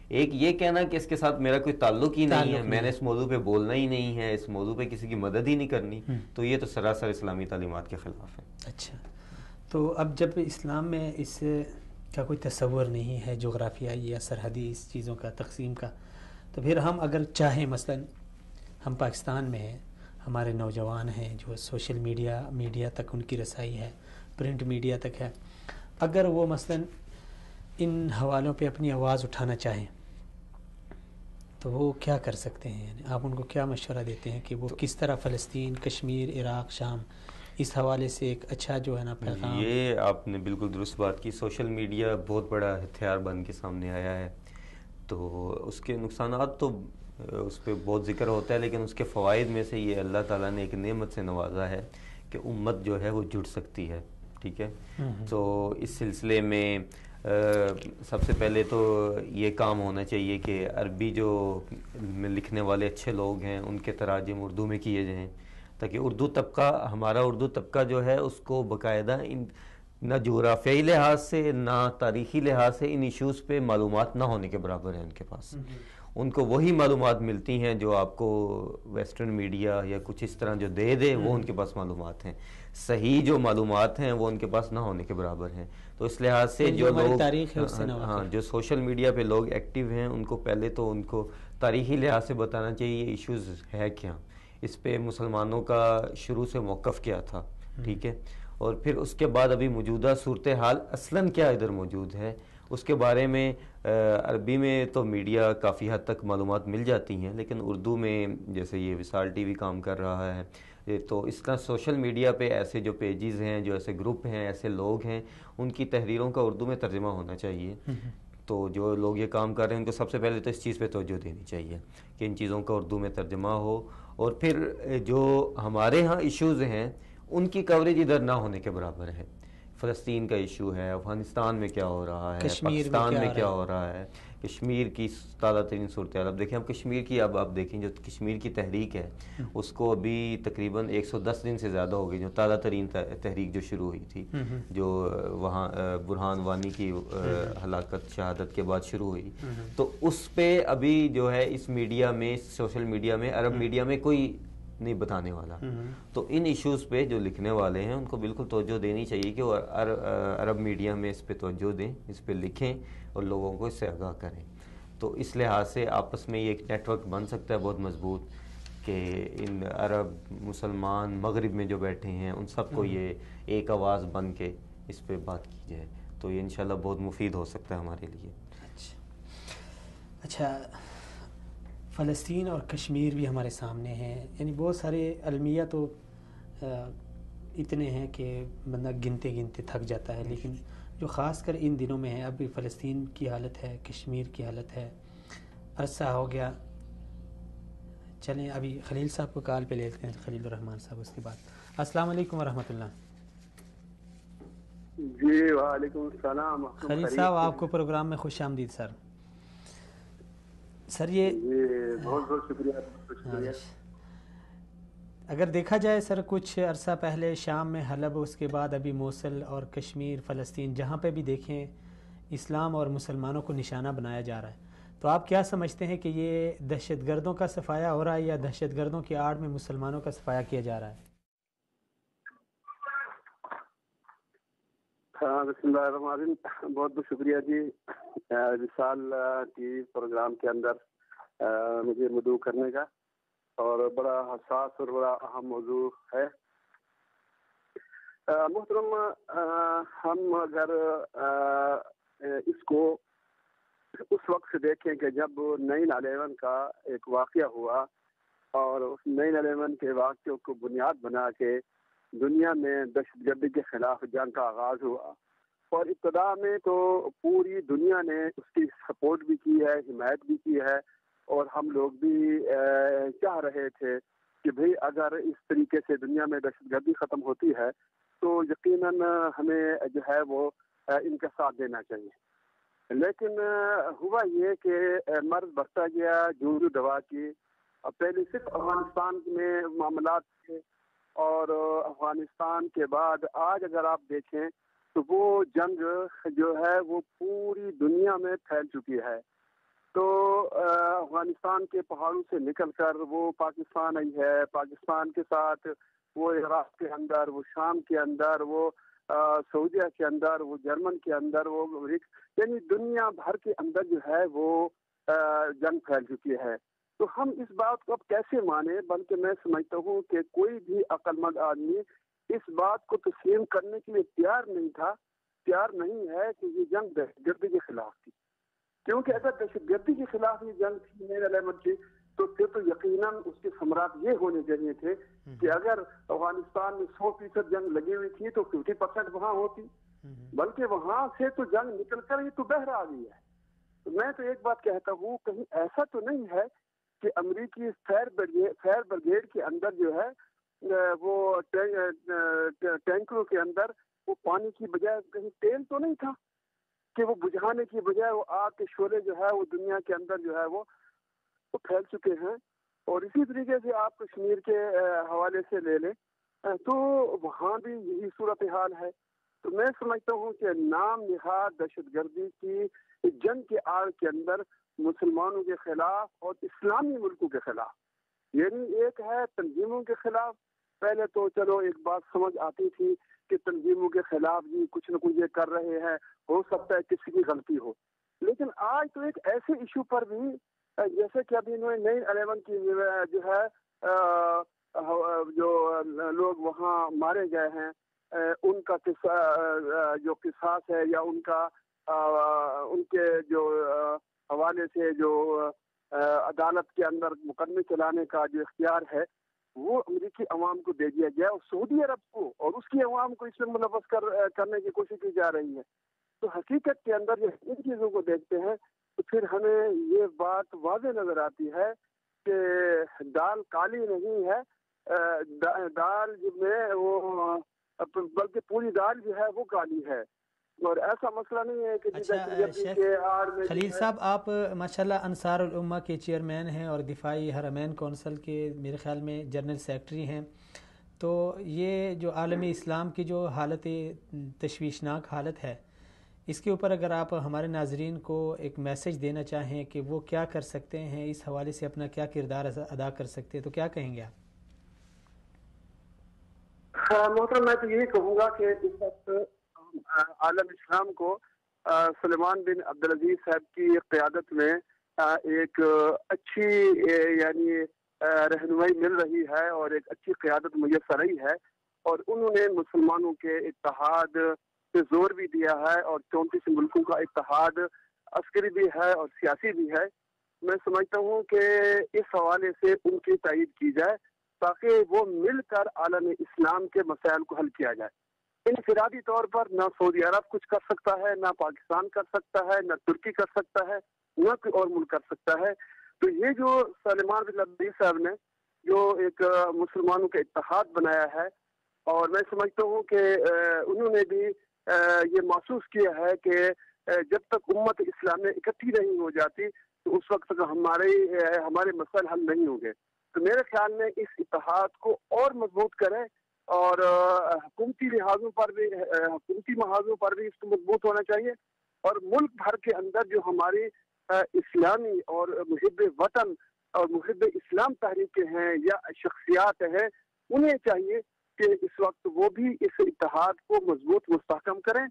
S2: ایک یہ کہنا کہ اس کے ساتھ میرا کوئی تعلق ہی نہیں ہے، میں نے اس موضوع پہ بولنا ہی نہیں ہے، اس موضوع پہ کسی کی مدد ہی نہیں کرنی، تو یہ تو سراسر اسلامی تعلیمات کے خلاف ہے.
S1: اچھا، تو اب جب اسلام میں اس کا کوئی تصور نہیں ہے جغرافیائی یا سرحدی اس چیزوں کا تقسیم کا، تو پھر ہم اگر چاہیں مثلا ہم پاکستان میں ہیں، ہمارے نوجوان ہیں جو سوشل میڈیا تک ان کی رسائی ہے، پرنٹ میڈیا تک ہے، اگر وہ مثلا ان حوالوں پہ اپنی آواز اٹھانا چاہیں تو وہ کیا کر سکتے ہیں؟ یعنی آپ ان کو کیا مشورہ دیتے ہیں کہ وہ کس طرح فلسطین، کشمیر، عراق، شام اس حوالے سے ایک اچھا جو ہے نا پیغام؟
S2: یہ آپ نے بالکل درست بات کی. سوشل میڈیا بہت بڑا ہتھیار بن کے سامنے آیا ہے، تو اس کے نقصانات تو اس پہ بہت ذکر ہوتا ہے، لیکن اس کے فوائد میں سے یہ اللہ تعالیٰ نے ایک نعمت سے نوازا ہے کہ امت جو ہے وہ جڑ سکتی ہے. ٹھیک ہے، تو اس سلسلے میں سب سے پہلے تو یہ کام ہونا چاہیے کہ عربی جو لکھنے والے اچھے لوگ ہیں ان کے تراجم اردو میں کیے جائیں، تاکہ ہمارا اردو طبقہ جو ہے اس کو باقاعدہ نہ جغرافیائی لحاظ سے نہ تاریخی لحاظ سے ان ایشوز پہ معلومات نہ ہونے کے برابر ہیں ان کے پاس. ان کو وہی معلومات ملتی ہیں جو آپ کو ویسٹرن میڈیا یا کچھ اس طرح جو دے وہ ان کے پاس معلومات ہیں. صحیح جو معلومات ہیں وہ ان کے پاس نہ ہونے کے برابر ہیں. تو اس لحاظ سے جو لوگ جو سوشل میڈیا پہ لوگ ایکٹیو ہیں ان کو پہلے تو ان کو تاریخی لحاظ سے بتانا چاہیے یہ ایشوز ہے کیا، اس پہ مسلمانوں کا شروع سے موقف کیا تھا. ٹھیک ہے، اور پھر اس کے بعد ابھی موجودہ صورتحال اصلاً کیا ادھر موجود ہے اس کے بارے میں. عربی میں تو میڈیا کافی حد تک معلومات مل جاتی ہیں، لیکن اردو میں جیسے یہ وصال ٹی وی کام کر رہا ہے، تو اس طرح سوشل میڈیا پہ ایسے جو پیجز ہیں، جو ایسے گروپ ہیں، ایسے لوگ ہیں، ان کی تحریروں کا اردو میں ترجمہ ہونا چاہیے. تو جو لوگ یہ کام کر رہے ہیں ان کو سب سے پہلے تو اس چیز پہ توجہ دینی چاہیے کہ ان چیزوں کا اردو میں ترجمہ ہو، اور پھر جو ہمارے ہاں ایشوز ہیں ان کی کوریج ادھر نہ ہونے کے برابر ہے. فلسطین کا ایشو ہے، افغانستان میں کیا ہو رہا ہے، پاکستان میں کیا ہو رہا ہے، کشمیر کی تازہ ترین صورتحال. اب دیکھیں، اب کشمیر کی اب آپ دیکھیں جو کشمیر کی تحریک ہے اس کو ابھی تقریباً 110 دن سے زیادہ ہو گئی، جو تازہ ترین تحریک جو شروع ہوئی تھی، جو وہاں برہان وانی کی ہلاکت شہادت کے بعد شروع ہوئی. تو اس پہ ابھی جو ہے اس میڈیا میں، سوشل میڈیا میں، عرب میڈیا میں کوئی نہیں بتانے والا. تو ان ایشوز پہ جو لکھنے والے ہیں ان کو بالکل توجہ دینی چاہیے کہ وہ عرب میڈیا میں اس پہ توجہ دیں، اس پہ لکھیں اور لوگوں کو اس سے آگاہ کریں. تو اس لحاظ سے آپس میں یہ ایک نیٹ ورک بن سکتا ہے بہت مضبوط کہ ان عرب مسلمان مغرب میں جو بیٹھے ہیں ان سب کو یہ ایک آواز بن کے اس پہ بات کی جائے، تو یہ انشاءاللہ بہت مفید ہو سکتا ہے ہمارے لیے.
S1: اچھا، فلسطین اور کشمیر بھی ہمارے سامنے ہیں، یعنی بہت سارے المیہ تو اتنے ہیں کہ بندہ گنتے تھک جاتا ہے، لیکن جو خاص کر ان دنوں میں ہے، ابھی فلسطین کی حالت ہے، کشمیر کی حالت ہے، عرصہ ہو گیا. چلیں ابھی خلیل صاحب کو کال پہ لیتے ہیں، خلیل الرحمان صاحب، اس کے بعد. السلام علیکم ورحمۃ اللہ.
S4: جی وعلیکم السلام.
S1: خلیل صاحب آپ کو پروگرام میں خوش آمدید. سر سر یہ
S3: جی بہت بہت شکریہ.
S1: اگر دیکھا جائے سر کچھ عرصہ پہلے شام میں حلب، اس کے بعد ابھی موصل اور کشمیر، فلسطین، جہاں پہ بھی دیکھیں اسلام اور مسلمانوں کو نشانہ بنایا جا رہا ہے. تو آپ کیا سمجھتے ہیں کہ یہ دہشت گردوں کا صفایا ہو رہا ہے یا دہشت گردوں کی آڑ میں مسلمانوں کا صفایا کیا جا رہا ہے؟
S3: بسم اللہ الرحمن الرحیم. بہت بہت شکریہ جی وصال ٹی وی پروگرام کے اندر مجھے مدعو کرنے کا، اور بڑا حساس اور بڑا اہم موضوع ہے. محترم، ہم اگر اس کو اس وقت سے دیکھیں کہ جب 9/11 کا ایک واقعہ ہوا، اور اس 9/11 کے واقعے کو بنیاد بنا کے دنیا میں دہشت گردی کے خلاف جنگ کا آغاز ہوا، اور ابتدا میں تو پوری دنیا نے اس کی سپورٹ بھی کی ہے، حمایت بھی کی ہے، اور ہم لوگ بھی چاہ رہے تھے کہ بھئی اگر اس طریقے سے دنیا میں دہشت گردی ختم ہوتی ہے تو یقیناً ہمیں جو ہے وہ ان کا ساتھ دینا چاہیے. لیکن ہوا یہ کہ مرض بڑھتا گیا، جوں دوا کی. پہلے صرف افغانستان میں معاملات تھے، اور افغانستان کے بعد آج اگر آپ دیکھیں تو وہ جنگ جو ہے وہ پوری دنیا میں پھیل چکی ہے. تو افغانستان کے پہاڑوں سے نکل کر وہ پاکستان آئی ہے، پاکستان کے ساتھ وہ عراق کے اندر، وہ شام کے اندر، وہ سعودیہ کے اندر، وہ جرمن کے اندر، وہ یعنی دنیا بھر کے اندر جو ہے وہ جنگ پھیل چکی ہے. تو ہم اس بات کو اب کیسے مانیں؟ بلکہ میں سمجھتا ہوں کہ کوئی بھی عقل مند آدمی اس بات کو تسلیم کرنے کے لیے تیار نہیں ہے کہ یہ جنگ دہشت گردی کے خلاف تھی. کیونکہ اگر دہشت گردی کے خلاف یہ جنگ تھی 9/11 کی، تو پھر تو یقیناً اس کے ثمرات یہ ہونے چاہیے تھے کہ اگر افغانستان میں 100% جنگ لگی ہوئی تھی تو 50% وہاں ہوتی، بلکہ وہاں سے تو جنگ نکل کر یہ تو بہر آ گئی ہے. تو میں تو ایک بات کہتا ہوں، کہیں ایسا تو نہیں ہے کہ امریکی فائر بریگیڈ کے اندر جو ہے وہ ٹینکروں کے اندر وہ پانی کی بجائے کہیں تیل تو نہیں تھا کہ وہ بجھانے کی بجائے وہ آگ کے شعلے جو ہے وہ دنیا کے اندر جو ہے وہ پھیل چکے ہیں. اور اسی طریقے سے آپ کشمیر کے حوالے سے لے لیں تو وہاں بھی یہی صورتحال ہے. تو میں سمجھتا ہوں کہ نام نہاد دہشت گردی کی جنگ کے آڑ کے اندر مسلمانوں کے خلاف اور اسلامی ملکوں کے خلاف، یعنی ایک ہے تنظیموں کے خلاف. پہلے تو چلو ایک بات سمجھ آتی تھی کہ تنظیموں کے خلاف جی کچھ نہ کچھ یہ کر رہے ہیں، ہو سکتا ہے کسی کی غلطی ہو. لیکن آج تو ایک ایسے ایشو پر بھی، جیسے کہ ابھی انہوں نے 9/11 کی جو ہے جو لوگ وہاں مارے گئے ہیں ان کا جو قصاص ہے یا ان کے جو حوالے سے جو عدالت کے اندر مقدمے چلانے کا جو اختیار ہے وہ امریکی عوام کو دے دیا گیا، اور سعودی عرب کو اور اس کی عوام کو اس میں ملوث کرنے کی کوشش کی جا رہی ہے. تو حقیقت کے اندر جب ان چیزوں کو دیکھتے ہیں تو پھر ہمیں یہ بات واضح نظر آتی ہے کہ دال کالی نہیں ہے، دال میں وہ بلکہ پوری دال جو ہے وہ کالی ہے. اور ایسا مسئلہ نہیں ہے کہ
S1: اچھا شیخ خلیل صاحب، آپ ماشاءاللہ انصار الامہ کے چیئرمین ہیں اور دفاعی حرمین کونسل کے میرے خیال میں جنرل سیکرٹری ہیں. تو یہ جو عالمی اسلام کی جو حالت تشویشناک حالت ہے، اس کے اوپر اگر آپ ہمارے ناظرین کو ایک میسج دینا چاہیں کہ وہ کیا کر سکتے ہیں، اس حوالے سے اپنا کیا کردار ادا کر سکتے ہیں، تو کیا کہیں گے آپ؟
S3: محترم، میں تو یہی کہوں گا کہ اس وقت عالم اسلام کو سلمان بن عبدالعزیز صاحب کی قیادت میں ایک اچھی یعنی رہنمائی مل رہی ہے اور ایک اچھی قیادت میسر رہی ہے، اور انہوں نے مسلمانوں کے اتحاد پہ زور بھی دیا ہے، اور 34 ملکوں کا اتحاد عسکری بھی ہے اور سیاسی بھی ہے. میں سمجھتا ہوں کہ اس حوالے سے ان کی تائید کی جائے تاکہ وہ مل کر عالم اسلام کے مسائل کو حل کیا جائے. انفرادی طور پر نہ سعودی عرب کچھ کر سکتا ہے، نہ پاکستان کر سکتا ہے، نہ ترکی کر سکتا ہے، نہ کوئی اور ملک کر سکتا ہے. تو یہ جو سلمان بن عبدالعزیز صاحب نے جو ایک مسلمانوں کا اتحاد بنایا ہے، اور میں سمجھتا ہوں کہ انہوں نے بھی یہ محسوس کیا ہے کہ جب تک امت اسلامیہ اکٹھی نہیں ہو جاتی تو اس وقت تک ہمارے مسائل حل نہیں ہوں گے. تو میرے خیال میں اس اتحاد کو اور مضبوط کریں اور حکومتی محاذوں پر بھی اس کو مضبوط ہونا چاہیے. اور ملک بھر کے اندر جو ہماری اسلامی اور محب وطن اور محب اسلام تحریکیں ہیں یا شخصیات ہیں، انہیں چاہیے کہ اس وقت وہ بھی اس اتحاد کو مضبوط مستحکم کریں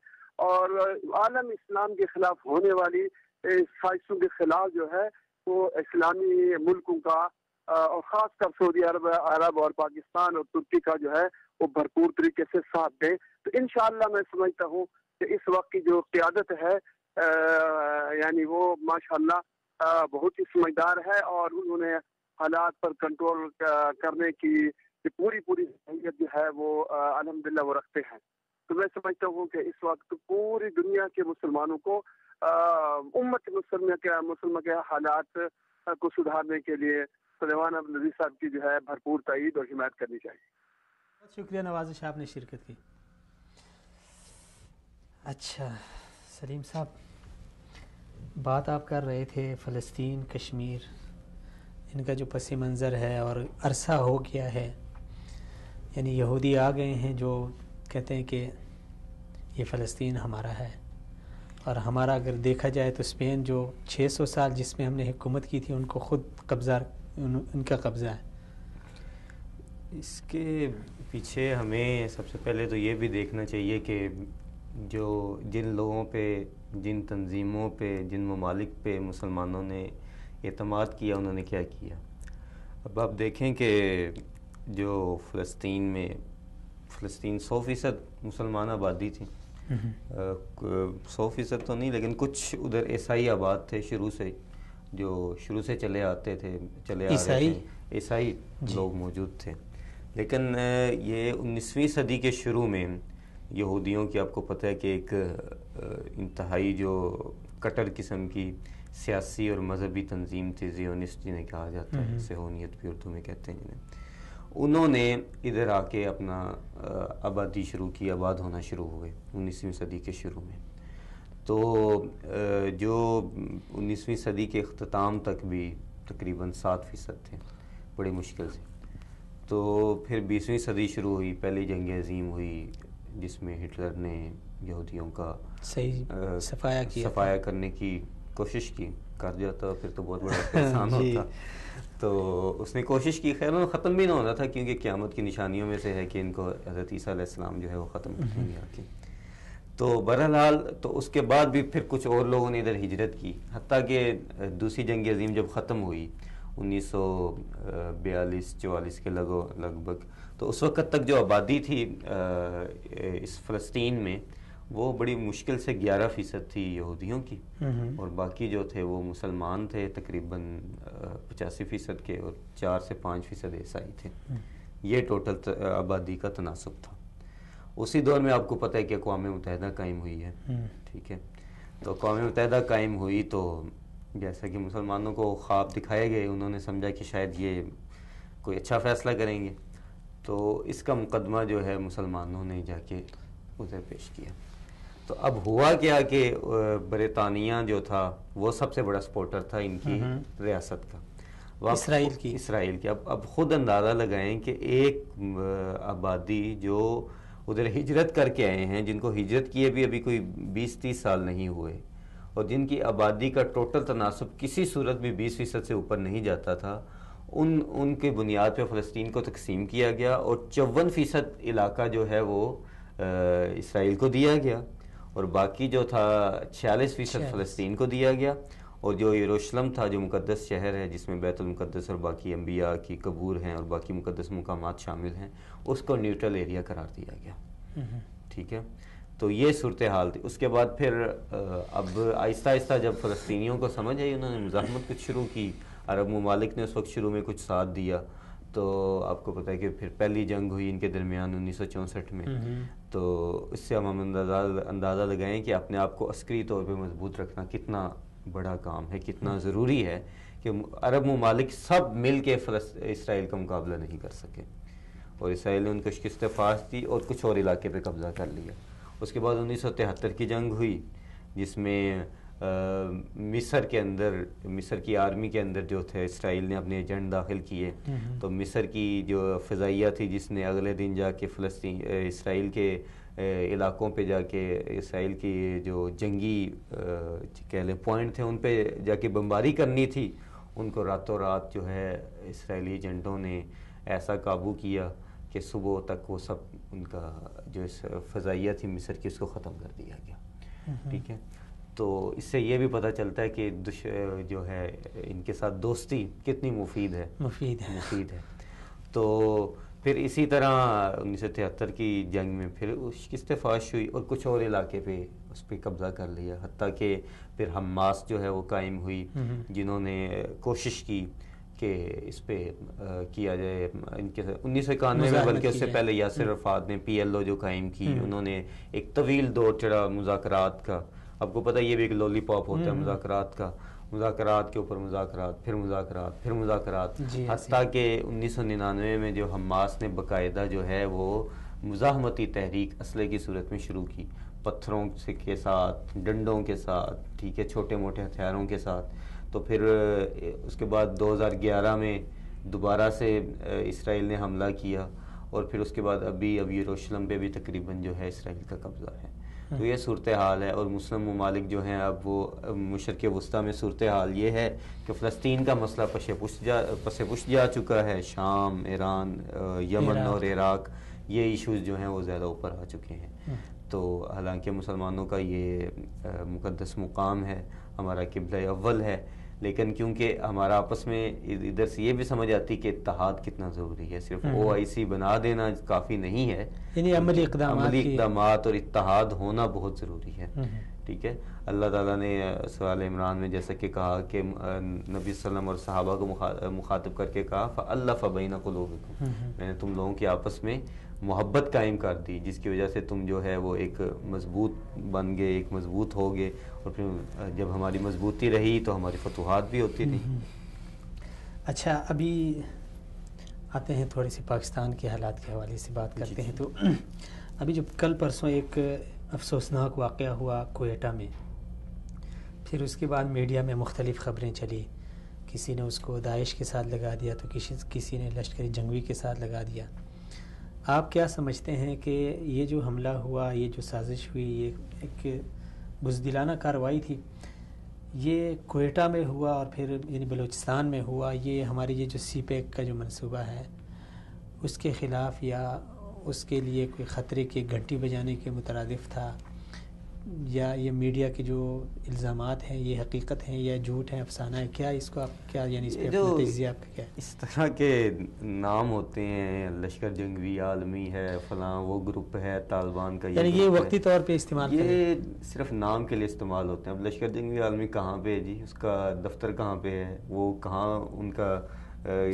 S3: اور عالم اسلام کے خلاف ہونے والی سازشوں کے خلاف جو ہے وہ اسلامی ملکوں کا اور خاص کر سعودی عرب اور پاکستان اور ترکی کا جو ہے وہ بھرپور طریقے سے ساتھ دیں. تو انشاءاللہ میں سمجھتا ہوں کہ اس وقت کی جو قیادت ہے یعنی وہ ماشاءاللہ بہت ہی سمجھدار ہے اور انہوں نے حالات پر کنٹرول کرنے کی پوری صلاحیت جو ہے وہ الحمدللہ وہ رکھتے ہیں. تو میں سمجھتا ہوں کہ اس وقت پوری دنیا کے مسلمانوں کو امت مسلمہ کے حالات کو سدھارنے کے لیے سلیمان عبد العزیز صاحب کی جو ہے بھرپور تائید اور حمایت کرنی چاہیے.
S1: بہت شکریہ نوازش، آپ نے شرکت کی. اچھا سلیم صاحب، بات آپ کر رہے تھے فلسطین کشمیر ان کا جو پس منظر ہے اور عرصہ ہو گیا ہے، یعنی یہودی آ گئے ہیں جو کہتے ہیں کہ یہ فلسطین ہمارا ہے. اور ہمارا اگر دیکھا جائے تو اسپین جو 600 سال جس میں ہم نے حکومت کی تھی ان کو خود ان کا قبضہ ہے.
S2: اس کے پیچھے ہمیں سب سے پہلے تو یہ بھی دیکھنا چاہیے کہ جن لوگوں پہ، جن تنظیموں پہ، جن ممالک پہ مسلمانوں نے اعتماد کیا انہوں نے کیا کیا. اب آپ دیکھیں کہ جو فلسطین 100% مسلمان آبادی تھی، 100% تو نہیں لیکن کچھ ادھر عیسائی آباد تھے شروع سے چلے آ رہے تھے، عیسائی لوگ موجود تھے. لیکن یہ 19ویں صدی کے شروع میں یہودیوں کی، آپ کو پتہ ہے کہ ایک انتہائی جو کٹر قسم کی سیاسی اور مذہبی تنظیم تھی، زیونسٹ جنہیں کہا جاتا ہے، صہیونیت بھی اردو میں کہتے ہیں جنہیں، انہوں نے ادھر آ کے اپنا آبادی شروع کی، آباد ہونا شروع ہوئے 19ویں صدی کے شروع میں. تو جو 19ویں صدی کے اختتام تک بھی تقریباً 7% تھے، بڑی مشکل سے. تو پھر 20ویں صدی شروع ہوئی، پہلی جنگ عظیم ہوئی جس میں ہٹلر نے یہودیوں کا صفایا کرنے کی کوشش کی. کر جاتا پھر تو بہت بڑا احسان ہوتا. تو اس نے کوشش کی، خیر انہوں ختم بھی نہ ہونا تھا کیونکہ قیامت کی نشانیوں میں سے ہے کہ ان کو حضرت عیسیٰ علیہ السلام جو ہے وہ ختم کریں گے آ کے. تو بہرحال تو اس کے بعد بھی پھر کچھ اور لوگوں نے ادھر ہجرت کی، حتیٰ کہ دوسری جنگ عظیم جب ختم ہوئی 1942-44 کے لگ بھگ، تو اس وقت تک جو آبادی تھی اس فلسطین میں وہ بڑی مشکل سے 11% تھی یہودیوں کی، اور باقی جو تھے وہ مسلمان تھے تقریباً 85% کے، اور 4 سے 5% عیسائی تھے. یہ ٹوٹل آبادی کا تناسب تھا. اسی دور میں آپ کو پتہ ہے کہ اقوام متحدہ قائم ہوئی ہے، ٹھیک ہے. تو اقوام متحدہ قائم ہوئی تو جیسا کہ مسلمانوں کو خواب دکھائے گئے، انہوں نے سمجھا کہ شاید یہ کوئی اچھا فیصلہ کریں گے. تو اس کا مقدمہ جو ہے مسلمانوں نے جا کے ادھر پیش کیا. تو اب ہوا کیا کہ برطانیہ جو تھا وہ سب سے بڑا سپورٹر تھا ان کی ریاست کا، اسرائیل کی. اب خود اندازہ لگائیں کہ ایک آبادی جو ادھر ہجرت کر کے آئے ہیں، جن کو ہجرت کیے بھی ابھی کوئی 20-30 سال نہیں ہوئے، اور جن کی آبادی کا ٹوٹل تناسب کسی صورت میں 20% سے اوپر نہیں جاتا تھا، ان کے بنیاد پہ فلسطین کو تقسیم کیا گیا، اور 54% علاقہ جو ہے وہ اسرائیل کو دیا گیا، اور باقی جو تھا 46% فلسطین کو دیا گیا. اور جو یروشلم تھا، جو مقدس شہر ہے جس میں بیت المقدس اور باقی انبیاء کی قبور ہیں اور باقی مقدس مقامات شامل ہیں، اس کو نیوٹرل ایریا قرار دیا گیا. ٹھیک ہے. تو یہ صورتحال تھی. اس کے بعد پھر اب آہستہ آہستہ جب فلسطینیوں کو سمجھ آئی، انہوں نے مزاحمت کچھ شروع کی. عرب ممالک نے اس وقت شروع میں کچھ ساتھ دیا. تو آپ کو پتہ ہے کہ پھر پہلی جنگ ہوئی ان کے درمیان 1964 میں. تو اس سے ہم اندازہ لگائیں کہ اپنے آپ کو عسکری طور پہ مضبوط رکھنا کتنا بڑا کام ہے، کتنا ضروری ہے کہ عرب ممالک سب مل کے اسرائیل کا مقابلہ نہیں کر سکے، اور اسرائیل نے ان کو شکست فاش دی اور کچھ اور علاقے پہ قبضہ کر لیا. اس کے بعد 1973 کی جنگ ہوئی جس میں مصر کے اندر، مصر کی آرمی کے اندر جو تھے اسرائیل نے اپنے ایجنٹ داخل کیے، تو مصر کی جو فضائیہ تھی جس نے اگلے دن جا کے اسرائیل کے علاقوں پہ جا کے اسرائیل کی جو جنگی کہہ لیں پوائنٹ تھے ان پہ جا کے بمباری کرنی تھی، ان کو راتوں رات جو ہے اسرائیلی ایجنٹوں نے ایسا قابو کیا کہ صبح تک وہ سب ان کا جو فضائیہ تھی مصر کی اس کو ختم کر دیا گیا. ٹھیک ہے، تو اس سے یہ بھی پتہ چلتا ہے کہ جو ہے ان کے ساتھ دوستی کتنی مفید ہے. تو پھر اسی طرح 1973 کی جنگ میں پھر شکست فاش ہوئی اور کچھ اور علاقے پہ اس پہ قبضہ کر لیا، حتیٰ کہ پھر حماس جو ہے وہ قائم ہوئی، جنہوں نے کوشش کی کہ اس پہ کیا جائے ان کے 1991 میں، بلکہ اس سے پہلے یاسر عرفات نے PLO جو قائم کی، انہوں نے ایک طویل دور چڑھا مذاکرات کا. آپ کو پتہ یہ بھی ایک لولی پاپ ہوتا ہے مذاکرات کا، مذاکرات کے اوپر مذاکرات، پھر مذاکرات، حتیٰ کہ 1999 میں جو حماس نے باقاعدہ جو ہے وہ مزاحمتی تحریک اسلحے کی صورت میں شروع کی، پتھروں کے ساتھ، ڈنڈوں کے ساتھ، ٹھیک ہے، چھوٹے موٹے ہتھیاروں کے ساتھ. تو پھر اس کے بعد 2011 میں دوبارہ سے اسرائیل نے حملہ کیا، اور پھر اس کے بعد اب یروشلم پہ بھی تقریباً جو ہے اسرائیل کا قبضہ ہے. تو یہ صورتحال ہے، اور مسلم ممالک جو ہیں اب وہ مشرق وسطیٰ میں صورتحال یہ ہے کہ فلسطین کا مسئلہ پس پشت جا چکا ہے. شام، ایران، یمن اور عراق، یہ ایشوز جو ہیں وہ زیادہ اوپر آ چکے ہیں. تو حالانکہ مسلمانوں کا یہ مقدس مقام ہے، ہمارا قبلہ اول ہے، لیکن کیونکہ ہمارا آپس میں ادھر سے یہ بھی سمجھ آتی کہ اتحاد کتنا ضروری ہے، صرف OIC بنا دینا کافی نہیں ہے، یعنی عملی اقدامات اور اتحاد ہونا بہت ضروری ہے. ٹھیک ہے، اللہ تعالیٰ نے سورہ عمران میں جیسا کہ کہا کہ نبی صلی اللہ علیہ وسلم اور صحابہ کو مخاطب کر کے کہا فَأَلَّفَ بَيْنَ قُلُوبِكُمْ، میں نے تم لوگوں کے آپس میں محبت قائم کر دی، جس کی وجہ سے تم جو ہے وہ ایک مضبوط بن گئے، ایک مضبوط ہو گئے، اور پھر جب ہماری مضبوطی رہی تو ہماری فتوحات بھی ہوتی رہی.
S1: اچھا، ابھی آتے ہیں تھوڑی سی پاکستان کے حالات کے حوالے سے بات کرتے ہیں. تو ابھی جو کل پرسوں ایک افسوسناک واقعہ ہوا کوئٹہ میں، پھر اس کے بعد میڈیا میں مختلف خبریں چلی، کسی نے اس کو داعش کے ساتھ لگا دیا تو کسی نے لشکری جنگجوی کے ساتھ لگا دیا. آپ کیا سمجھتے ہیں کہ یہ جو حملہ ہوا، یہ جو سازش ہوئی، یہ ایک بزدلانہ کارروائی تھی، یہ کوئٹہ میں ہوا اور پھر یعنی بلوچستان میں ہوا، یہ ہماری یہ جو CPEC کا جو منصوبہ ہے اس کے خلاف یا اس کے لیے کوئی خطرے کی گھنٹی بجانے کے مترادف تھا، یا یہ میڈیا کے جو الزامات ہیں یہ حقیقت ہیں یا جھوٹ ہیں، افسانہ ہے؟ کیا اس کو آپ کیا یعنی اس پہ اپنا تجزیہ آپ کا کیا ہے؟
S2: اس طرح کے نام ہوتے ہیں، لشکر جنگجوی عالمی ہے، فلاں وہ گروپ ہے، طالبان کا،
S1: یعنی یہ وقتی طور پہ استعمال
S2: یہ صرف نام کے لیے استعمال ہوتے ہیں. اب لشکر جنگجوی عالمی کہاں پہ ہے جی؟ اس کا دفتر کہاں پہ ہے؟ وہ کہاں ان کا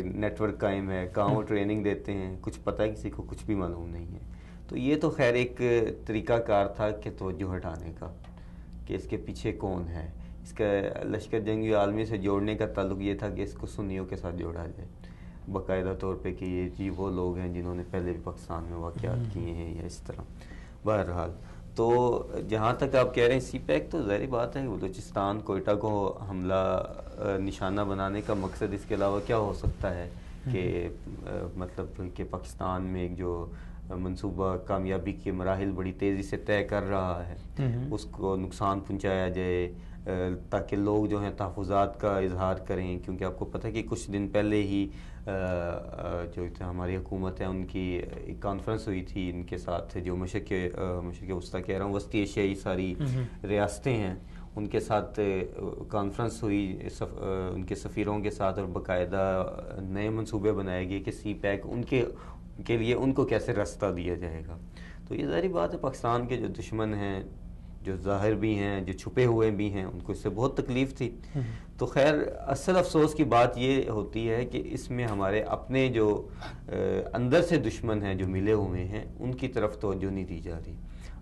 S2: نیٹ ورک قائم ہے؟ کہاں وہ ٹریننگ دیتے ہیں؟ کچھ پتہ ہے کسی کو؟ کچھ بھی معلوم نہیں ہے. تو یہ تو خیر ایک طریقہ کار تھا کہ توجہ ہٹانے کا، کہ اس کے پیچھے کون ہے. اس کا لشکر جنگجوی عالمی سے جوڑنے کا تعلق یہ تھا کہ اس کو سنیوں کے ساتھ جوڑا جائے باقاعدہ طور پہ، کہ یہ جی وہ لوگ ہیں جنہوں نے پہلے بھی پاکستان میں واقعات کیے ہیں یا اس طرح. بہرحال تو جہاں تک آپ کہہ رہے ہیں CPEC، تو ظاہری بات ہے بلوچستان کوئٹہ کو حملہ نشانہ بنانے کا مقصد اس کے علاوہ کیا ہو سکتا ہے کہ مطلب کہ پاکستان میں ایک جو منصوبہ کامیابی کے مراحل بڑی تیزی سے طے کر رہا ہے اس کو نقصان پہنچایا جائے، تاکہ لوگ جو ہیں تحفظات کا اظہار کریں. کیونکہ آپ کو پتہ ہے کہ کچھ دن پہلے ہی جو ہماری حکومت ہے ان کی ایک کانفرنس ہوئی تھی ان کے ساتھ، جو مشرق وسطیٰ کہہ رہا ہوں، وسطی ایشیائی ساری ریاستیں ہیں، ان کے ساتھ کانفرنس ہوئی ان کے سفیروں کے ساتھ، اور باقاعدہ نئے منصوبے بنائے گئے کہ CPEC ان کے لیے ان کو کیسے راستہ دیا جائے گا. تو یہ ظاہری بات ہے پاکستان کے جو دشمن ہیں، جو ظاہر بھی ہیں، جو چھپے ہوئے بھی ہیں، ان کو اس سے بہت تکلیف تھی. تو خیر اصل افسوس کی بات یہ ہوتی ہے کہ اس میں ہمارے اپنے جو اندر سے دشمن ہیں جو ملے ہوئے ہیں، ان کی طرف توجہ نہیں دی جا رہی.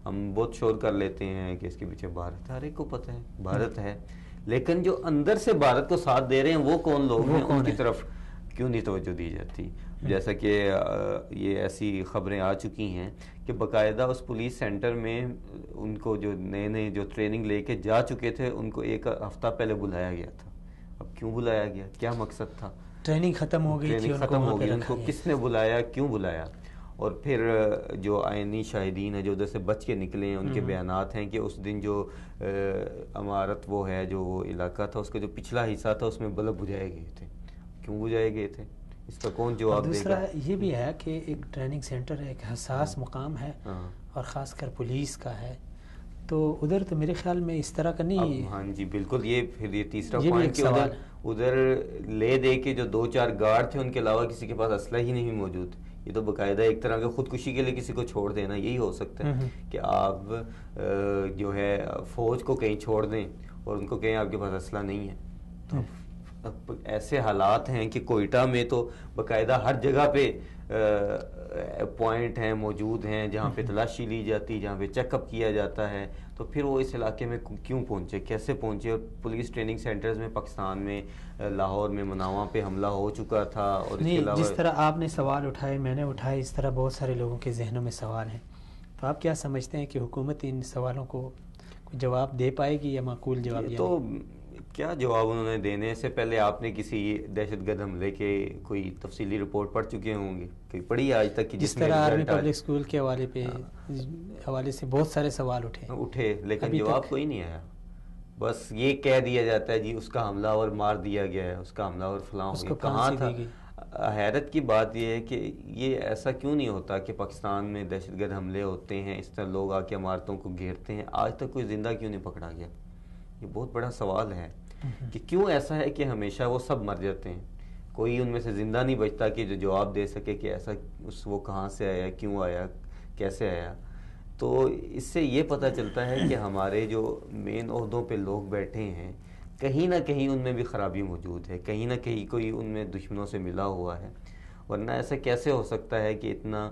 S2: ہم بہت شور کر لیتے ہیں کہ اس کے پیچھے بھارت ہے، ہر ایک کو پتہ ہے بھارت ہے، لیکن جو اندر سے بھارت کو ساتھ دے رہے ہیں وہ کون لوگ ہیں، ان کی طرف کیوں نہیں توجہ دی جاتی؟ جیسا کہ یہ ایسی خبریں آ چکی ہیں کہ باقاعدہ اس پولیس سینٹر میں ان کو جو نئے جو ٹریننگ لے کے جا چکے تھے ان کو ایک ہفتہ پہلے بلایا گیا تھا. اب کیوں بلایا گیا؟ کیا مقصد تھا؟
S1: ٹریننگ ختم ہو گئی تھی،
S2: ختم ہو گئی، ان کو کس نے بلایا، کیوں بلایا؟ اور پھر جو آئینی شاہدین ہیں جو ادھر سے بچ کے نکلے ہیں ان کے بیانات ہیں کہ اس دن جو عمارت وہ ہے جو وہ علاقہ تھا اس کا جو پچھلا حصہ تھا اس میں بلب بجھائے گئے تھے. کیوں بجھائے گئے تھے؟ اس کا کون جواب دے گا؟
S1: دوسرا یہ بھی ہے کہ ایک ٹریننگ سینٹر ہے، ایک حساس مقام ہے اور خاص کر پولیس کا ہے، تو ادھر تو میرے خیال میں اس طرح کا نہیں.
S2: ہاں جی بالکل، یہ تیسرا پوائنٹ کہ ادھر لے دے کے جو 2-4 گارڈ تھے ان کے علاوہ کسی کے پاس اسلحہ ہی نہیں موجود. یہ تو باقاعدہ ایک طرح کے خودکشی کے لیے کسی کو چھوڑ دینا. یہی ہو سکتا ہے کہ آپ جو ہے فوج کو کہیں چھوڑ دیں اور ان کو کہیں آپ کے پاس اسلحہ نہیں ہے. تو ایسے حالات ہیں کہ کوئٹہ میں تو باقاعدہ ہر جگہ پہ پوائنٹ ہیں موجود ہیں جہاں پہ تلاشی لی جاتی، جہاں پہ چیک اپ کیا جاتا ہے. تو پھر وہ اس علاقے میں کیوں پہنچے، کیسے پہنچے؟ اور پولیس ٹریننگ سینٹرز میں پاکستان میں لاہور میں مناواں پہ حملہ ہو چکا تھا. اور اس کے علاوہ
S1: جس طرح آپ نے سوال اٹھائے، میں نے اٹھائے، اس طرح بہت سارے لوگوں کے ذہنوں میں سوال ہیں. تو آپ کیا سمجھتے ہیں کہ حکومت ان سوالوں کو جواب دے پائے گی یا معقول جواب؟
S2: تو کیا جواب انہوں نے دینے؟ سے پہلے آپ نے کسی دہشت گرد حملے کے کوئی تفصیلی رپورٹ پڑھ چکے ہوں گے، کوئی پڑھی آج تک کہ
S1: جس طرح آرمی پبلک اسکول کے حوالے سے بہت سارے سوال اٹھے
S2: لیکن جواب کوئی نہیں آیا. بس یہ کہہ دیا جاتا ہے جی اس کا حملہ اور مار دیا گیا ہے، اس کا حملہ اور فلاں ہو گیا. کہاں تھا؟ حیرت کی بات یہ ہے کہ یہ ایسا کیوں نہیں ہوتا کہ پاکستان میں دہشت گرد حملے ہوتے ہیں، اس طرح لوگ آ کے عمارتوں کو گھیرتے ہیں، آج تک کوئی زندہ کیوں نہیں پکڑا گیا؟ یہ بہت بڑا سوال ہے کہ کیوں ایسا ہے کہ ہمیشہ وہ سب مر جاتے ہیں، کوئی ان میں سے زندہ نہیں بچتا کہ جو جواب دے سکے کہ ایسا وہ کہاں سے آیا، کیوں آیا، کیسے آیا. تو اس سے یہ پتہ چلتا ہے کہ ہمارے جو مین عہدوں پہ لوگ بیٹھے ہیں کہیں نہ کہیں ان میں بھی خرابی موجود ہے، کہیں نہ کہیں کوئی ان میں دشمنوں سے ملا ہوا ہے. ورنہ ایسا کیسے ہو سکتا ہے کہ اتنا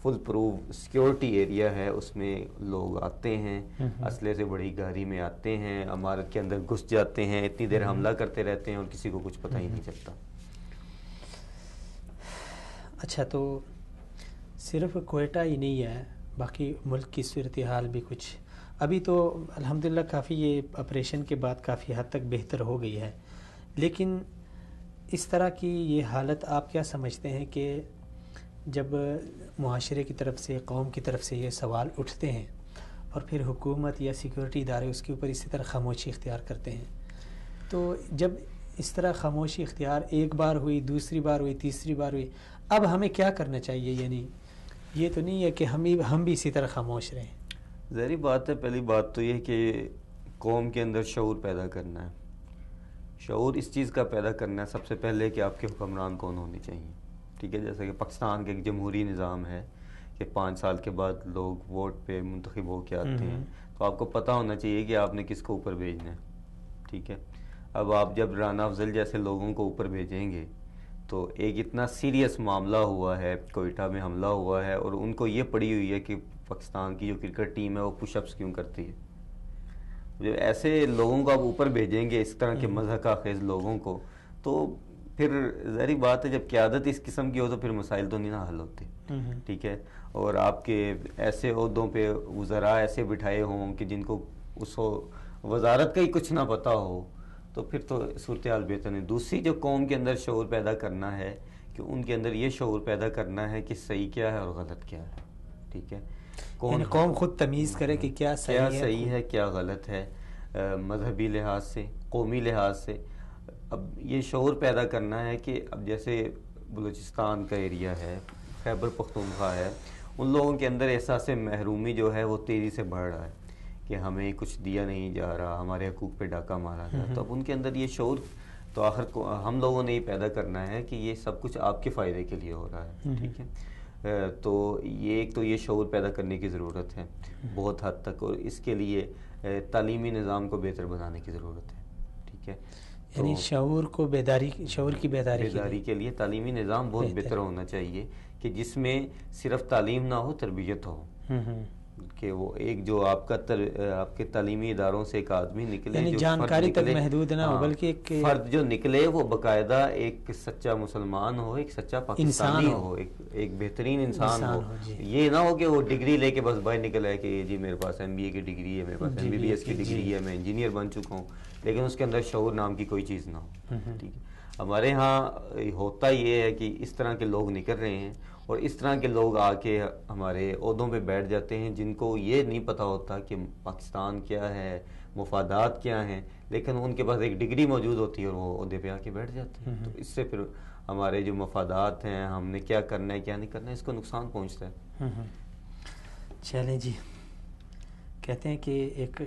S2: فل پروف سیکیورٹی ایریا ہے، اس میں لوگ آتے ہیں اسلحے سے بڑی گاڑی میں آتے ہیں، عمارت کے اندر گھس جاتے ہیں، اتنی دیر حملہ کرتے رہتے ہیں اور کسی کو کچھ پتہ ہی نہیں چلتا.
S1: اچھا، تو صرف کوئٹہ ہی نہیں ہے، باقی ملک کی صورتحال بھی کچھ ابھی تو الحمدللہ کافی یہ آپریشن کے بعد کافی حد تک بہتر ہو گئی ہے، لیکن اس طرح کی یہ حالت آپ کیا سمجھتے ہیں کہ جب معاشرے کی طرف سے، قوم کی طرف سے یہ سوال اٹھتے ہیں اور پھر حکومت یا سیکورٹی ادارے اس کے اوپر اسی طرح خاموشی اختیار کرتے ہیں، تو جب اس طرح خاموشی اختیار ایک بار ہوئی، دوسری بار ہوئی، تیسری بار ہوئی، اب ہمیں کیا کرنا چاہیے؟ یعنی یہ تو نہیں ہے کہ ہم بھی اسی طرح خاموش رہیں.
S2: ظاہری بات ہے، پہلی بات تو یہ کہ قوم کے اندر شعور پیدا کرنا ہے. شعور اس چیز کا پیدا کرنا ہے سب سے پہلے کہ آپ کے حکمران کون ہونے چاہیے. ٹھیک ہے، جیسا کہ پاکستان کا ایک جمہوری نظام ہے کہ 5 سال کے بعد لوگ ووٹ پہ منتخب ہو کے آتے ہیں، تو آپ کو پتہ ہونا چاہیے کہ آپ نے کس کو اوپر بھیجنا ہے. ٹھیک ہے، اب آپ جب رانا افضل جیسے لوگوں کو اوپر بھیجیں گے تو ایک اتنا سیریس معاملہ ہوا ہے، کوئٹہ میں حملہ ہوا ہے، اور ان کو یہ پڑی ہوئی ہے کہ پاکستان کی جو کرکٹ ٹیم ہے وہ پش اپس کیوں کرتی ہے. جب ایسے لوگوں کو آپ اوپر بھیجیں گے، اس طرح کے مضحکہ خیز لوگوں کو، تو پھر ظاہری بات ہے جب قیادت اس قسم کی ہو تو پھر مسائل تو نہیں نہ حل ہوتے. ٹھیک ہے، اور آپ کے ایسے عہدوں پہ وزراء ایسے بٹھائے ہوں کہ جن کو اس وزارت کا ہی کچھ نہ پتہ ہو، تو پھر تو صورتحال بہتر نہیں. دوسری جو قوم کے اندر شعور پیدا کرنا ہے کہ ان کے اندر یہ شعور پیدا کرنا ہے کہ صحیح کیا ہے اور غلط کیا ہے. ٹھیک ہے،
S1: قوم خود تمیز کرے کہ کیا
S2: صحیح ہے کیا غلط ہے، مذہبی لحاظ سے، قومی لحاظ سے. اب یہ شعور پیدا کرنا ہے کہ اب جیسے بلوچستان کا ایریا ہے، خیبر پختونخوا ہے، ان لوگوں کے اندر احساس محرومی جو ہے وہ تیزی سے بڑھ رہا ہے کہ ہمیں کچھ دیا نہیں جا رہا، ہمارے حقوق پہ ڈاکہ مارا جا رہا. تو اب ان کے اندر یہ شعور تو آخر کو ہم لوگوں نے ہی پیدا کرنا ہے کہ یہ سب کچھ آپ کے فائدے کے لیے ہو رہا ہے. ٹھیک ہے، تو یہ شعور پیدا کرنے کی ضرورت ہے بہت حد تک، اور اس کے لیے تعلیمی نظام کو بہتر بنانے کی ضرورت ہے. ٹھیک ہے،
S1: یعنی شعور کی بیداری
S2: کے لیے تعلیمی نظام بہت بہتر ہونا چاہیے کہ جس میں صرف تعلیم نہ ہو، تربیت ہو. کہ وہ ایک جو آپ کے تعلیمی اداروں سے ایک آدمی نکلے,
S1: یعنی
S2: جو
S1: جانکاری تک محدود نہ ہو, بلکہ ایک
S2: فرد جو نکلے وہ باقاعدہ ایک سچا مسلمان ہو, ایک سچا پاکستانی ہو, ایک بہترین انسان ہو. یہ نہ ہو کہ وہ ڈگری لے کے بس باہر نکل آئے کہ جی میرے پاس MBA کی ڈگری ہے, میرے پاس MBBS کی ڈگری ہے, میں انجینئر بن چکا ہوں, لیکن اس کے اندر شعور نام کی کوئی چیز نہ ہو. ٹھیک ہے, ہمارے ہاں ہوتا یہ ہے کہ اس طرح کے لوگ نکل رہے ہیں, اور اس طرح کے لوگ آ کے ہمارے عہدوں پہ بیٹھ جاتے ہیں جن کو یہ نہیں پتہ ہوتا کہ پاکستان کیا ہے, مفادات کیا ہیں, لیکن ان کے پاس ایک ڈگری موجود ہوتی ہے اور وہ عہدے پہ آ کے بیٹھ جاتے ہیں. تو اس سے پھر ہمارے جو مفادات ہیں, ہم نے کیا کرنا ہے کیا نہیں کرنا ہے, اس کو نقصان پہنچتا ہے.
S1: چلیں جی, کہتے ہیں کہ ایک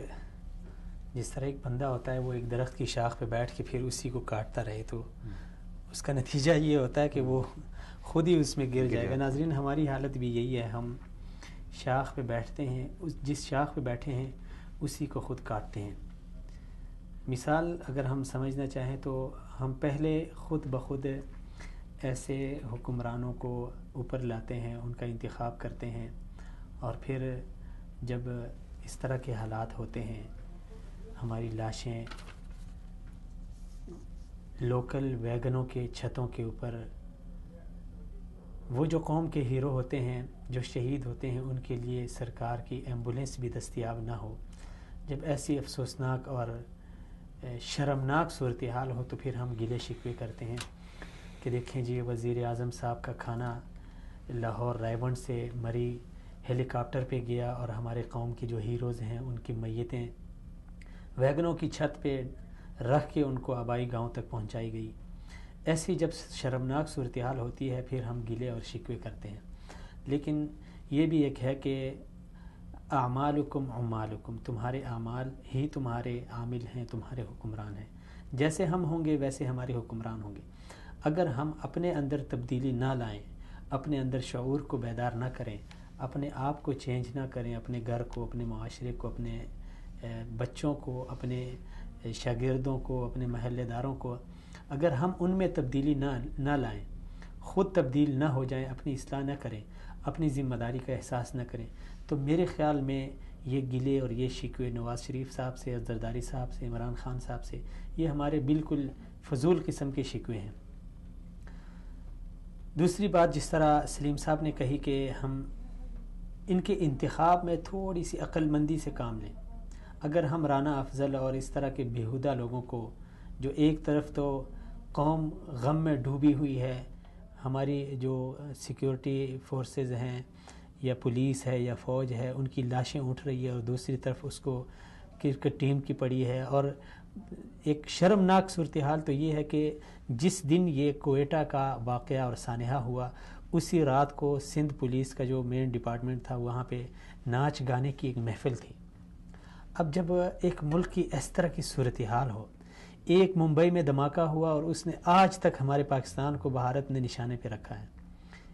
S1: جس طرح ایک بندہ ہوتا ہے وہ ایک درخت کی شاخ پہ بیٹھ کے پھر اسی کو کاٹتا رہے, تو اس کا نتیجہ یہ ہوتا ہے کہ وہ خود ہی اس میں گر جائے گا. ناظرین, ہماری حالت بھی یہی ہے, ہم شاخ پہ بیٹھتے ہیں, جس شاخ پہ بیٹھے ہیں اسی کو خود کاٹتے ہیں. مثال اگر ہم سمجھنا چاہیں تو ہم پہلے خود بخود ایسے حکمرانوں کو اوپر لاتے ہیں, ان کا انتخاب کرتے ہیں, اور پھر جب اس طرح کے حالات ہوتے ہیں, ہماری لاشیں لوکل ویگنوں کے چھتوں کے اوپر, وہ جو قوم کے ہیرو ہوتے ہیں, جو شہید ہوتے ہیں, ان کے لیے سرکار کی ایمبولینس بھی دستیاب نہ ہو. جب ایسی افسوسناک اور شرمناک صورتحال ہو تو پھر ہم گلے شکوے کرتے ہیں کہ دیکھیں جی وزیر اعظم صاحب کا کھانا لاہور رائیونڈ سے مری ہیلی کاپٹر پہ گیا, اور ہمارے قوم کے جو ہیروز ہیں ان کی میتیں ویگنوں کی چھت پہ رکھ کے ان کو آبائی گاؤں تک پہنچائی گئی. ایسی جب شرمناک صورتحال ہوتی ہے پھر ہم گلے اور شکوے کرتے ہیں. لیکن یہ بھی ایک ہے کہ اعمالکم عمالکم, تمہارے اعمال ہی تمہارے عامل ہیں, تمہارے حکمران ہیں. جیسے ہم ہوں گے ویسے ہمارے حکمران ہوں گے. اگر ہم اپنے اندر تبدیلی نہ لائیں, اپنے اندر شعور کو بیدار نہ کریں, اپنے آپ کو چینج نہ کریں, اپنے گھر کو, اپنے معاشرے کو, اپنے بچوں کو, اپنے شاگردوں کو, اپنے محلے داروں کو, اگر ہم ان میں تبدیلی نہ لائیں, خود تبدیل نہ ہو جائیں, اپنی اصلاح نہ کریں, اپنی ذمہ داری کا احساس نہ کریں, تو میرے خیال میں یہ گلے اور یہ شکوے نواز شریف صاحب سے, زرداری صاحب سے, عمران خان صاحب سے, یہ ہمارے بالکل فضول قسم کے شکوے ہیں. دوسری بات, جس طرح سلیم صاحب نے کہی کہ ہم ان کے انتخاب میں تھوڑی سی عقل مندی سے کام لیں. اگر ہم رانا افضل اور اس طرح کے بیہودہ لوگوں کو, جو ایک طرف تو قوم غم میں ڈوبی ہوئی ہے, ہماری جو سیکیورٹی فورسز ہیں یا پولیس ہے یا فوج ہے, ان کی لاشیں اٹھ رہی ہے, اور دوسری طرف اس کو کرکٹ ٹیم کی پڑی ہے. اور ایک شرمناک صورتحال تو یہ ہے کہ جس دن یہ کوئٹہ کا واقعہ اور سانحہ ہوا, اسی رات کو سندھ پولیس کا جو مین ڈپارٹمنٹ تھا وہاں پہ ناچ گانے کی ایک محفل تھی. اب جب ایک ملک کی اس طرح کی صورتحال ہو, ایک ممبئی میں دھماکہ ہوا اور اس نے آج تک ہمارے پاکستان کو بھارت نے نشانے پہ رکھا ہے.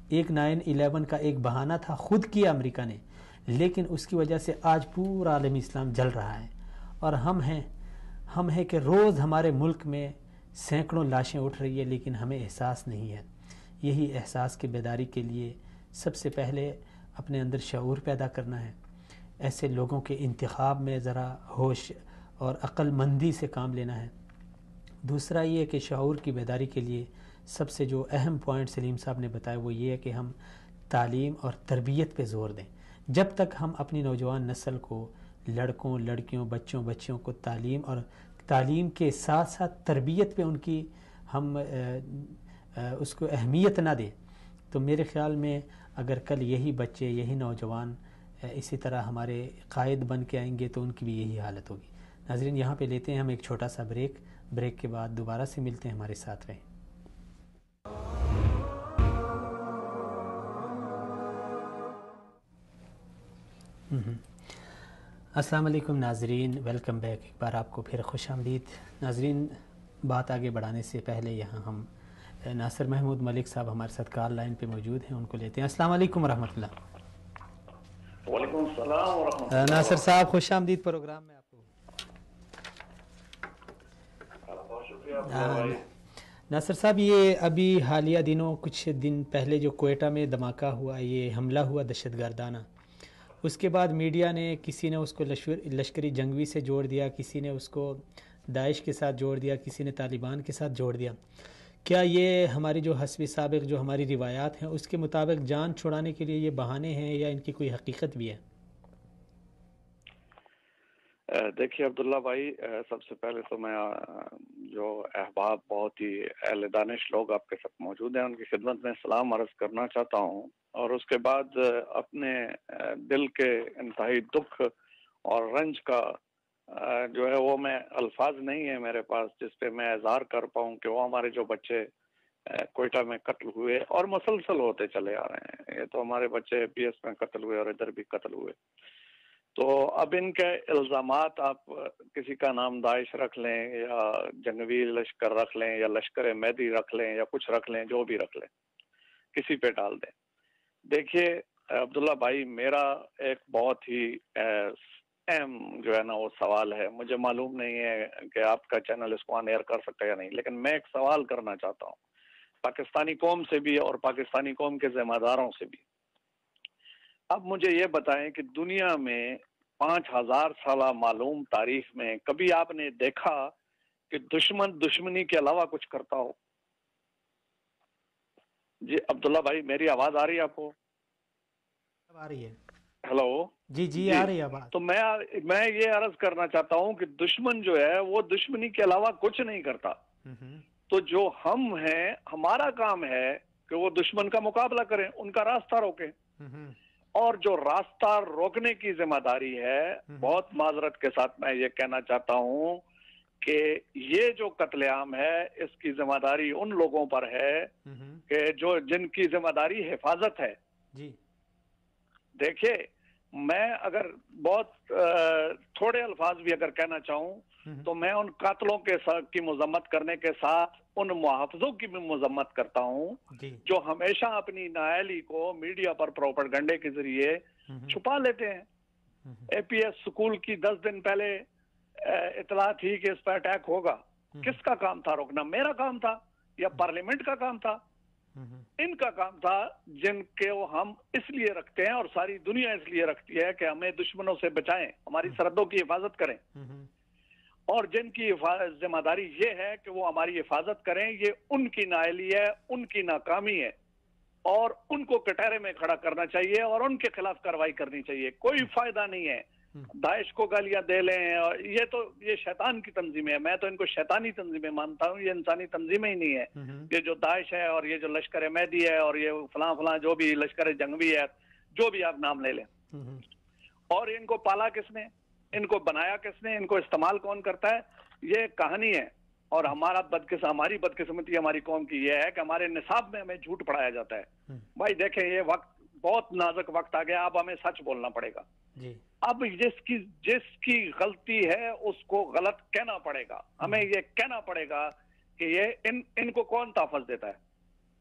S1: ایک 9/11 کا ایک بہانہ تھا, خود کیا امریکہ نے, لیکن اس کی وجہ سے آج پورا عالم اسلام جل رہا ہے. اور ہم ہیں کہ روز ہمارے ملک میں سینکڑوں لاشیں اٹھ رہی ہے, لیکن ہمیں احساس نہیں ہے. یہی احساس کی بیداری کے لیے سب سے پہلے اپنے اندر شعور پیدا کرنا ہے. ایسے لوگوں کے انتخاب میں ذرا ہوش اور عقل مندی سے کام لینا ہے. دوسرا یہ کہ شعور کی بیداری کے لیے سب سے جو اہم پوائنٹ سلیم صاحب نے بتایا وہ یہ ہے کہ ہم تعلیم اور تربیت پہ زور دیں. جب تک ہم اپنی نوجوان نسل کو, لڑکوں, لڑکیوں, بچوں کو تعلیم اور تعلیم کے ساتھ ساتھ تربیت پہ ان کی ہم اس کو اہمیت نہ دیں, تو میرے خیال میں اگر کل یہی بچے, یہی نوجوان اسی طرح ہمارے قائد بن کے آئیں گے تو ان کی بھی یہی حالت ہوگی. ناظرین, یہاں پہ لیتے ہیں ہم ایک چھوٹا سا بریک کے بعد دوبارہ سے ملتے ہیں, ہمارے ساتھ رہیں. السلام علیکم ناظرین, ویلکم بیک. ایک بار آپ کو پھر خوش آمدید. ناظرین, بات آگے بڑھانے سے پہلے یہاں ہم ناصر محمود ملک صاحب ہمارے ساتھ کال لائن پہ موجود ہیں, ان کو لیتے ہیں. السلام علیکم ورحمۃ اللہ.
S4: وعلیکم السلام ورحمۃ اللہ.
S1: ناصر صاحب خوش آمدید پروگرام میں. آپ کو
S4: بہت شکریہ.
S1: ناصر صاحب, یہ ابھی حالیہ دنوں کچھ دن پہلے جو کوئٹہ میں دھماکہ ہوا, یہ حملہ ہوا دہشت گردانہ, اس کے بعد میڈیا نے کسی نے اس کو لشکری جنگوی سے جوڑ دیا، کسی نے اس کو داعش کے ساتھ جوڑ دیا، کسی نے طالبان کے ساتھ جوڑ دیا۔ کیا یہ ہماری جو حسب سابق جو ہماری روایات ہیں اس کے مطابق جان چھڑانے کے لیے یہ بہانے ہیں یا ان کی کوئی حقیقت بھی ہے؟
S4: دیکھیے عبداللہ بھائی، سب سے پہلے تو میں جو احباب بہت ہی اہل دانش لوگ آپ کے ساتھ موجود ہیں ان کی خدمت میں سلام عرض کرنا چاہتا ہوں، اور اس کے بعد اپنے دل کے انتہائی دکھ اور رنج کا جو ہے وہ میں الفاظ نہیں ہے میرے پاس جس پہ میں اظہار کر پاؤں کہ وہ ہمارے جو بچے کوئٹہ میں قتل ہوئے اور مسلسل ہوتے چلے آ رہے ہیں، یہ تو ہمارے بچے پی ایس میں قتل ہوئے اور ادھر بھی قتل ہوئے، تو اب ان کے الزامات آپ کسی کا نام داعش رکھ لیں یا جنگوی لشکر رکھ لیں یا لشکر مہدی رکھ لیں یا کچھ رکھ لیں، جو بھی رکھ لیں کسی پہ ڈال دیں۔ دیکھیے عبداللہ بھائی، میرا ایک بہت ہی اہم جو ہے نا وہ سوال ہے، مجھے معلوم نہیں ہے کہ آپ کا چینل اس کو آن ایئر کر سکتا ہے یا نہیں، لیکن میں ایک سوال کرنا چاہتا ہوں پاکستانی قوم سے بھی اور پاکستانی قوم کے ذمہ داروں سے بھی۔ اب مجھے یہ بتائیں کہ دنیا میں 5000 سالہ معلوم تاریخ میں کبھی آپ نے دیکھا کہ دشمن دشمنی کے علاوہ کچھ کرتا ہو؟ جی عبداللہ بھائی، میری آواز آ رہی ہے آپ کو؟
S1: آ رہی ہے۔
S4: ہیلو،
S1: جی آ رہی ہے آواز۔
S4: تو میں یہ عرض کرنا چاہتا ہوں کہ دشمن جو ہے وہ دشمنی کے علاوہ کچھ نہیں کرتا، تو جو ہم ہیں ہمارا کام ہے کہ وہ دشمن کا مقابلہ کریں، ان کا راستہ روکیں، اور جو راستہ روکنے کی ذمہ داری ہے، بہت معذرت کے ساتھ میں یہ کہنا چاہتا ہوں کہ یہ جو قتل عام ہے اس کی ذمہ داری ان لوگوں پر ہے کہ جن کی ذمہ داری حفاظت ہے۔
S1: جی
S4: دیکھیے، میں اگر بہت تھوڑے الفاظ بھی اگر کہنا چاہوں تو میں ان قاتلوں کی مذمت کرنے کے ساتھ ان محافظوں کی بھی مذمت کرتا ہوں جو ہمیشہ اپنی نااہلی کو میڈیا پر پروپیگنڈے کے ذریعے چھپا لیتے ہیں۔ اے پی ایس سکول کی 10 دن پہلے اطلاع تھی کہ اس پر اٹیک ہوگا، کس کا کام تھا روکنا؟ میرا کام تھا یا پارلیمنٹ کا کام تھا؟ ان کا کام تھا، جن کے ہم اس لیے رکھتے ہیں اور ساری دنیا اس لیے رکھتی ہے کہ ہمیں دشمنوں سے بچائیں، ہماری سرحدوں کی حفاظت کریں، اور جن کی ذمہ داری یہ ہے کہ وہ ہماری حفاظت کریں، یہ ان کی نااہلی ہے، ان کی ناکامی ہے، اور ان کو کٹہرے میں کھڑا کرنا چاہیے اور ان کے خلاف کارروائی کرنی چاہیے۔ کوئی فائدہ نہیں ہے داعش کو گالیاں دے لیں، اور یہ شیطان کی تنظیمیں ہیں، میں تو ان کو شیطانی تنظیمیں مانتا ہوں، یہ انسانی تنظیمیں ہی نہیں ہے۔ یہ جو داعش ہے اور یہ جو لشکر مہدی ہے اور یہ فلاں جو بھی لشکر جنگوی ہے، جو بھی آپ نام لے لیں، اور ان کو پالا کس نے، ان کو بنایا کس نے، ان کو استعمال کون کرتا ہے، یہ کہانی ہے۔ اور ہماری بدقسمتی ہماری قوم کی یہ ہے کہ ہمارے نصاب میں ہمیں جھوٹ پڑھایا جاتا ہے۔ بھائی دیکھیں، یہ وقت بہت نازک وقت آ گیا، اب ہمیں سچ بولنا پڑے گا۔ اب جس کی غلطی ہے اس کو غلط کہنا پڑے گا، ہمیں یہ کہنا پڑے گا کہ یہ ان کو کون تحفظ دیتا ہے۔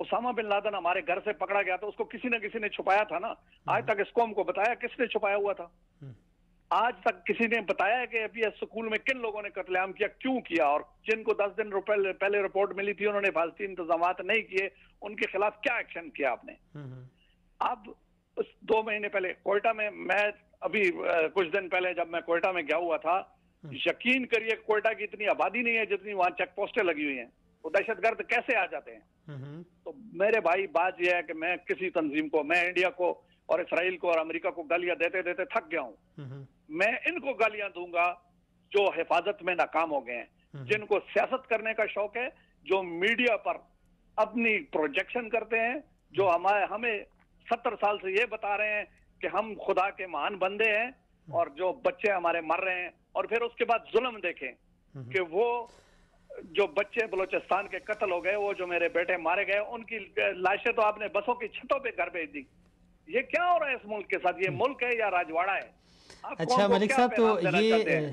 S4: اسامہ بن لادن ہمارے گھر سے پکڑا گیا تو اس کو کسی نہ کسی نے چھپایا تھا نا، آج تک اس قوم کو بتایا کس نے چھپایا ہوا تھا؟ آج تک کسی نے بتایا ہے کہ اے پی ایس سکول میں کن لوگوں نے قتل عام کیا، کیوں کیا، اور جن کو 10 دن پہلے رپورٹ ملی تھی انہوں نے حفاظتی انتظامات نہیں کیے، ان کے خلاف کیا ایکشن کیا آپ نے؟ اب 2 مہینے پہلے کوئٹہ میں ابھی کچھ دن پہلے جب میں کوئٹہ میں گیا ہوا تھا، یقین کریے کوئٹہ کی اتنی آبادی نہیں ہے جتنی وہاں چیک پوسٹیں لگی ہوئی ہیں، وہ دہشت گرد کیسے آ جاتے ہیں؟ تو میرے بھائی بات یہ ہے کہ میں کسی تنظیم کو، میں انڈیا کو اور اسرائیل کو اور امریکہ کو گالیاں دیتے دیتے تھک گیا ہوں۔ میں ان کو گالیاں دوں گا جو حفاظت میں ناکام ہو گئے ہیں، جن کو سیاست کرنے کا شوق ہے، جو میڈیا پر اپنی پروجیکشن کرتے ہیں، جو ہمیں 70 سال سے یہ بتا رہے ہیں کہ ہم خدا کے مہان بندے ہیں، اور جو بچے ہمارے مر رہے ہیں، اور پھر اس کے بعد ظلم دیکھیں کہ وہ جو بچے بلوچستان کے قتل ہو گئے، وہ جو میرے بیٹے مارے گئے، ان کی لاشیں تو آپ نے بسوں کی چھتوں پہ گھر بھیج دی۔ یہ کیا ہو رہا ہے اس ملک کے ساتھ؟ یہ ملک ہے یا راجواڑہ ہے؟
S1: اچھا ملک صاحب، تو یہ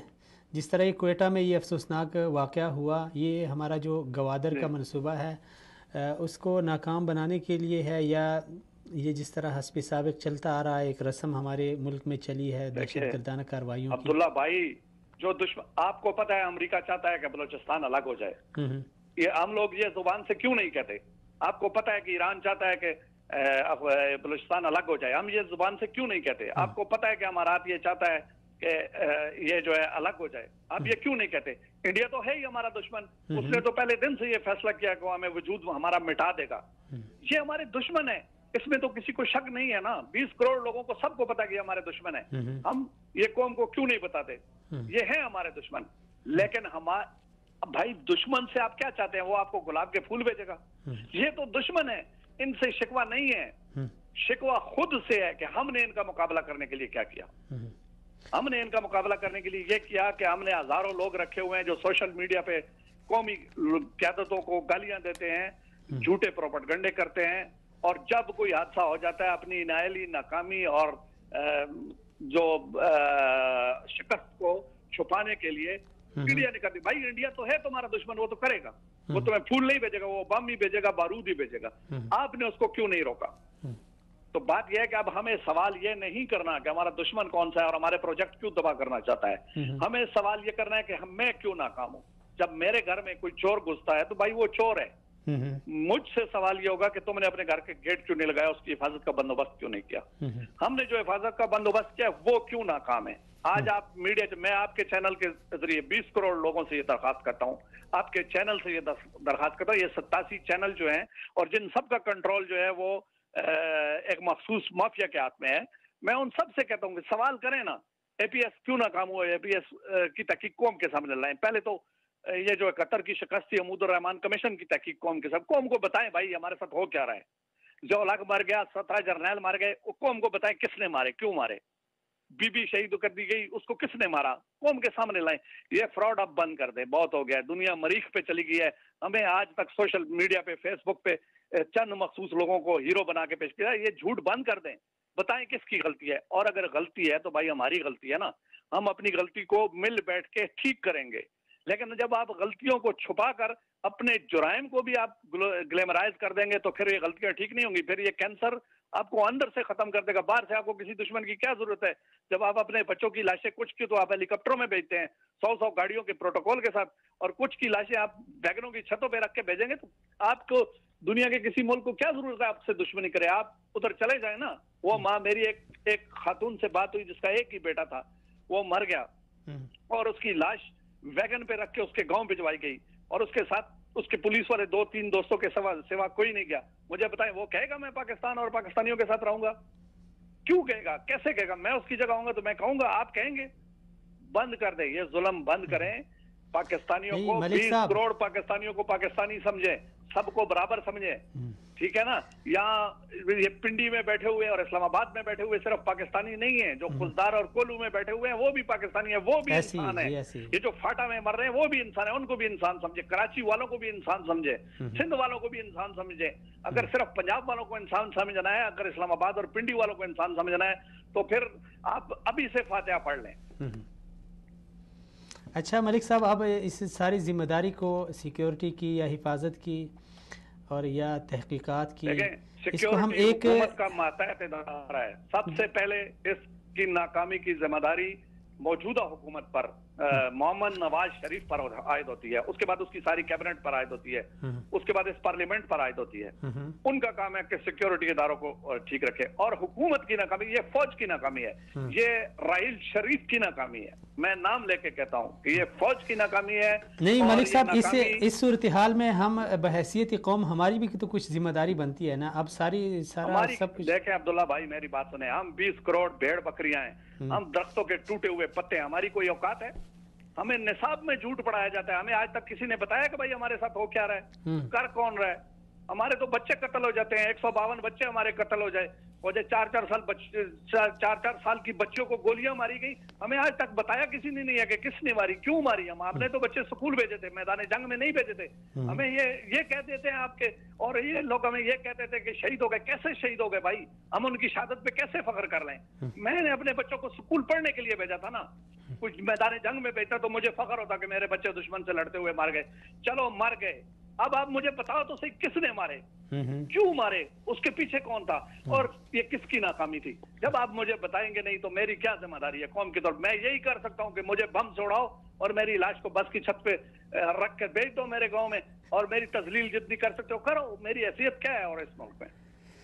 S1: جس طرح کوئٹہ میں یہ افسوسناک واقعہ ہوا، یہ ہمارا جو گوادر کا منصوبہ ہے اس کو ناکام بنانے کے لیے ہے، یا یہ جس طرح حسب سابق چلتا آ رہا ہے، ایک رسم ہمارے ملک میں چلی ہے دہشت گردانہ کارروائیوں کی؟
S4: عبداللہ بھائی، جو آپ کو پتہ ہے امریکہ چاہتا ہے کہ بلوچستان الگ ہو جائے، یہ ہم لوگ یہ زبان سے کیوں نہیں کہتے؟ آپ کو پتہ ہے کہ ایران چاہتا ہے کہ بلوچستان الگ ہو جائے. ہم یہ زبان سے کیوں نہیں کہتے؟ آپ کو پتا ہے کہ ہمارا یہ چاہتا ہے کہ یہ جو ہے الگ ہو جائے, آپ یہ کیوں نہیں کہتے؟ انڈیا تو ہے ہی ہمارا دشمن, اس نے تو پہلے دن سے یہ فیصلہ کیا کہ وہ ہمیں وجود ہمارا مٹا دے گا. یہ ہمارے دشمن ہے, اس میں تو کسی کو شک نہیں ہے نا. 20 کروڑ لوگوں کو سب کو پتا کہ یہ ہمارے دشمن ہے. ہم یہ قوم کو کیوں نہیں بتاتے؟ یہ ہیں ہمارے دشمن. لیکن بھائی دشمن سے آپ کیا چاہتے ہیں؟ وہ آپ کو گلاب کے پھول بھیجے گا؟ یہ تو دشمن ہے, ان سے شکوہ نہیں ہے, شکوہ خود سے ہے کہ ہم نے ان کا مقابلہ کرنے کے لیے کیا کیا. ہم نے ان کا مقابلہ کرنے کے لیے یہ کیا کہ ہم نے ہزاروں لوگ رکھے ہوئے ہیں جو سوشل میڈیا پہ قومی قیادتوں کو گالیاں دیتے ہیں, جھوٹے پروپیگنڈے کرتے ہیں, اور جب کوئی حادثہ ہو جاتا ہے اپنی نااہلی, ناکامی اور جو شکست کو چھپانے کے لیے میڈیا نے کر دی. بھائی انڈیا تو ہے تمہارا دشمن, وہ تو کرے گا, وہ تمہیں پھول نہیں بھیجے گا, وہ بم ہی بھیجے گا, بارود ہی بھیجے گا. آپ نے اس کو کیوں نہیں روکا؟ تو بات یہ ہے کہ اب ہمیں سوال یہ نہیں کرنا کہ ہمارا دشمن کون سا ہے اور ہمارے پروجیکٹ کیوں تباہ کرنا چاہتا ہے. ہمیں سوال یہ کرنا ہے کہ میں کیوں ناکام ہوں. جب میرے گھر میں کوئی چور گھستا ہے تو بھائی وہ چور ہے. مجھ سے سوال یہ ہوگا کہ تم نے اپنے گھر کے گیٹ کیوں نہیں لگایا, اس کی حفاظت کا بندوبست کیوں نہیں کیا؟ ہم نے جو حفاظت کا بندوبست کیا وہ کیوں ناکام ہے؟ آج آپ میڈیا, میں آپ کے چینل کے ذریعے 20 کروڑ لوگوں سے یہ درخواست کرتا ہوں, آپ کے چینل سے یہ درخواست کرتا ہوں, یہ 87 چینل جو ہیں اور جن سب کا کنٹرول جو ہے وہ ایک مخصوص مافیا کے ہاتھ میں ہے, میں ان سب سے کہتا ہوں کہ سوال کریں نا, اے پی ایس کیوں ناکام ہوا؟ اے پی ایس کی تحقیق قوم کے سامنے لائیں. پہلے تو یہ جو قطر کی شکست تھی, حمود الرحمان کمیشن کی تحقیق قوم کے ساتھ, قوم کو بتائیں بھائی ہمارے ساتھ ہو کیا رہا ہے. جو الگ مر گیا, 17 جرنیل مار گئے, قوم کو بتائیں کس نے مارے, کیوں مارے. بی بی شہید کر دی گئی, اس کو کس نے مارا, قوم کے سامنے لائیں. یہ فراڈ اب بند کر دیں, بہت ہو گیا. دنیا مریخ پہ چلی گئی ہے. ہمیں آج تک سوشل میڈیا پہ, فیس بک پہ چند مخصوص لوگوں کو ہیرو بنا کے پیش کیا. یہ جھوٹ بند کر دیں, بتائیں کس کی غلطی ہے. اور اگر غلطی ہے تو بھائی ہماری غلطی ہے نا, ہم اپنی غلطی کو مل بیٹھ کے ٹھیک کریں گے. لیکن جب آپ غلطیوں کو چھپا کر اپنے جرائم کو بھی آپ گلیمرائز کر دیں گے تو پھر یہ غلطیاں ٹھیک نہیں ہوں گی. پھر یہ کینسر آپ کو اندر سے ختم کر دے گا. باہر سے آپ کو کسی دشمن کی کیا ضرورت ہے؟ جب آپ اپنے بچوں کی لاشیں کچھ کی تو آپ ہیلی کاپٹروں میں بھیجتے ہیں 100 گاڑیوں کے پروٹوکول کے ساتھ, اور کچھ کی لاشیں آپ ویگنوں کی چھتوں پہ رکھ کے بھیجیں گے. تو آپ کو دنیا کے کسی ملک کو کیا ضرورت ہے آپ سے دشمنی کرے؟ آپ ادھر چلے جائیں نا. وہ ماں, میری ایک خاتون سے بات ہوئی جس کا ایک ہی بیٹا تھا, وہ مر گیا اور اس کی لاش ویگن پہ رکھ کے اس کے گاؤں بھجوائی گئی, اور اس کے ساتھ اس کے پولیس والے 2-3 دوستوں کے سوا کوئی نہیں گیا. مجھے بتائیں وہ کہے گا میں پاکستان اور پاکستانیوں کے ساتھ رہوں گا؟ کیوں کہے گا, کیسے کہے گا؟ میں اس کی جگہ ہوں گا تو میں کہوں گا, آپ کہیں گے. بند کر دیں, یہ ظلم بند کریں. پاکستانیوں کو 20 کروڑ پاکستانیوں کو پاکستانی سمجھیں, سب کو برابر سمجھیں, ٹھیک ہے نا. یہاں یہ پنڈی میں بیٹھے ہوئے اور اسلام آباد میں بیٹھے ہوئے صرف پاکستانی نہیں ہیں, جو خزدار اور کولو میں بیٹھے ہوئے ہیں وہ بھی پاکستانی ہیں, وہ بھی انسان ہیں. یہ جو فاٹا میں مر رہے ہیں وہ بھی انسان ہیں, ان کو بھی انسان سمجھے. کراچی والوں کو بھی انسان سمجھے, سندھ والوں کو بھی انسان سمجھے. اگر صرف پنجاب والوں کو انسان سمجھنا ہے, اگر اسلام آباد اور پنڈی والوں کو انسان سمجھنا ہے, تو پھر آپ ابھی سے فاتحہ پڑھ لیں.
S1: اچھا ملک صاحب, اب اس ساری ذمہ داری کو سیکیورٹی کی یا حفاظت کی اور یا تحقیقات کی, اس کو ہم ایک
S4: حکومت کا ماتحت ادارہ ہے. سب سے پہلے اس کی ناکامی کی ذمہ داری موجودہ حکومت پر, محمد نواز شریف پر عائد ہوتی ہے. اس کے بعد اس کی ساری کیبنٹ پر عائد ہوتی ہے, اس کے بعد اس پارلیمنٹ پر عائد ہوتی ہے. ان کا کام ہے کہ سیکیورٹی اداروں کو ٹھیک رکھے. اور حکومت کی ناکامی یہ فوج کی ناکامی ہے, یہ راحیل شریف کی ناکامی ہے. میں نام لے کے کہتا ہوں کہ یہ فوج کی ناکامی ہے.
S1: نہیں ملک صاحب, اس صورتحال میں ہم بحیثیت قوم ہماری بھی تو کچھ ذمہ داری بنتی ہے نا. اب سارا سب کچھ
S4: دیکھیں عبداللہ بھائی, میری بات سنیں. ہم 20 کروڑ بھیڑ بکریاں ہیں, ہم درختوں کے ٹوٹے ہوئے پتے, ہماری کوئی اوقات ہے؟ ہمیں نصاب میں جھوٹ پڑھایا جاتا ہے. ہمیں آج تک کسی نے بتایا کہ بھائی ہمارے ساتھ ہو کیا رہا ہے, کر کون رہا ہے؟ ہمارے تو بچے قتل ہو جاتے ہیں, 152 بچے ہمارے قتل ہو جائے, اور 4 سال کی بچیوں کو گولیاں ماری گئی. ہمیں آج تک بتایا کسی نے نہیں ہے کہ کس نے ماری, کیوں ماری. ہم نے تو بچے سکول بھیجے تھے, میدان جنگ میں نہیں بھیجے تھے. ہمیں یہ کہہ دیتے ہیں آپ کے, اور یہ لوگ ہمیں یہ کہتے تھے کہ شہید ہو گئے. کیسے شہید ہو گئے بھائی؟ ہم ان کی شہادت پہ کیسے فخر کر لیں؟ میں نے اپنے بچوں کو سکول پڑھنے کے لیے بھیجا تھا نا. کچھ میدان جنگ میں بھیجتا تو مجھے فخر ہوتا کہ میرے بچے دشمن سے لڑتے ہوئے مار گئے. چلو مر گئے, اب آپ مجھے بتاؤ تو صحیح کس نے مارے, کیوں مارے, اس کے پیچھے کون تھا, اور یہ کس کی ناکامی تھی؟ جب آپ مجھے بتائیں گے نہیں تو میری کیا ذمہ داری ہے قوم کی طور. میں یہی کر سکتا ہوں کہ مجھے بم سے اڑاؤ اور میری لاش کو بس کی چھت پہ رکھ کے بھیج دو میرے گاؤں میں, اور میری تذلیل جتنی کر سکتے ہو کرو. میری حیثیت کیا ہے اور اس ملک میں؟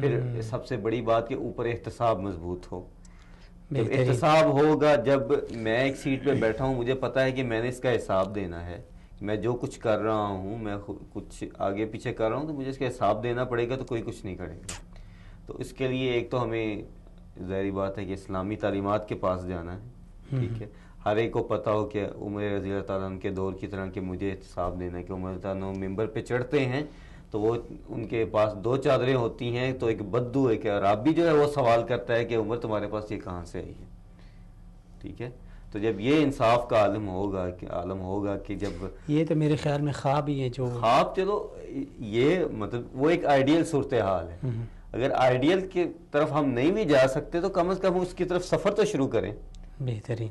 S2: پھر سب سے بڑی بات کہ اوپر احتساب مضبوط ہو. جب احتساب ہوگا, جب میں ایک سیٹ پہ بیٹھا ہوں, مجھے پتا ہے کہ میں نے اس کا حساب دینا ہے, میں جو کچھ کر رہا ہوں, میں کچھ آگے پیچھے کر رہا ہوں, تو مجھے اس کا حساب دینا پڑے گا, تو کوئی کچھ نہیں کرے گا. تو اس کے لیے ایک تو ہمیں ظاہری بات ہے کہ اسلامی تعلیمات کے پاس جانا ہے. ٹھیک ہے, ہر ایک کو پتا ہو کہ عمر رضی اللہ تعالیٰ عنہ کے دور کی طرح کہ مجھے احتساب دینا ہے, کہ عمر رضی اللہ عنہ ممبر پہ چڑھتے ہیں تو وہ ان کے پاس 2 چادریں ہوتی ہیں, تو ایک بدو ہے کہ عرابی جو ہے وہ سوال کرتا ہے کہ عمر تمہارے پاس یہ کہاں سے آئی ہے. ٹھیک ہے, تو جب یہ انصاف کا عالم ہوگا کہ جب
S1: یہ تو میرے خیال میں خواب ہی ہے جو
S2: خواب, چلو یہ مطلب وہ ایک آئیڈیل صورتحال ہے. اگر آئیڈیل کی طرف ہم نہیں بھی جا سکتے تو کم از کم اس کی طرف سفر تو شروع کریں.
S1: بہترین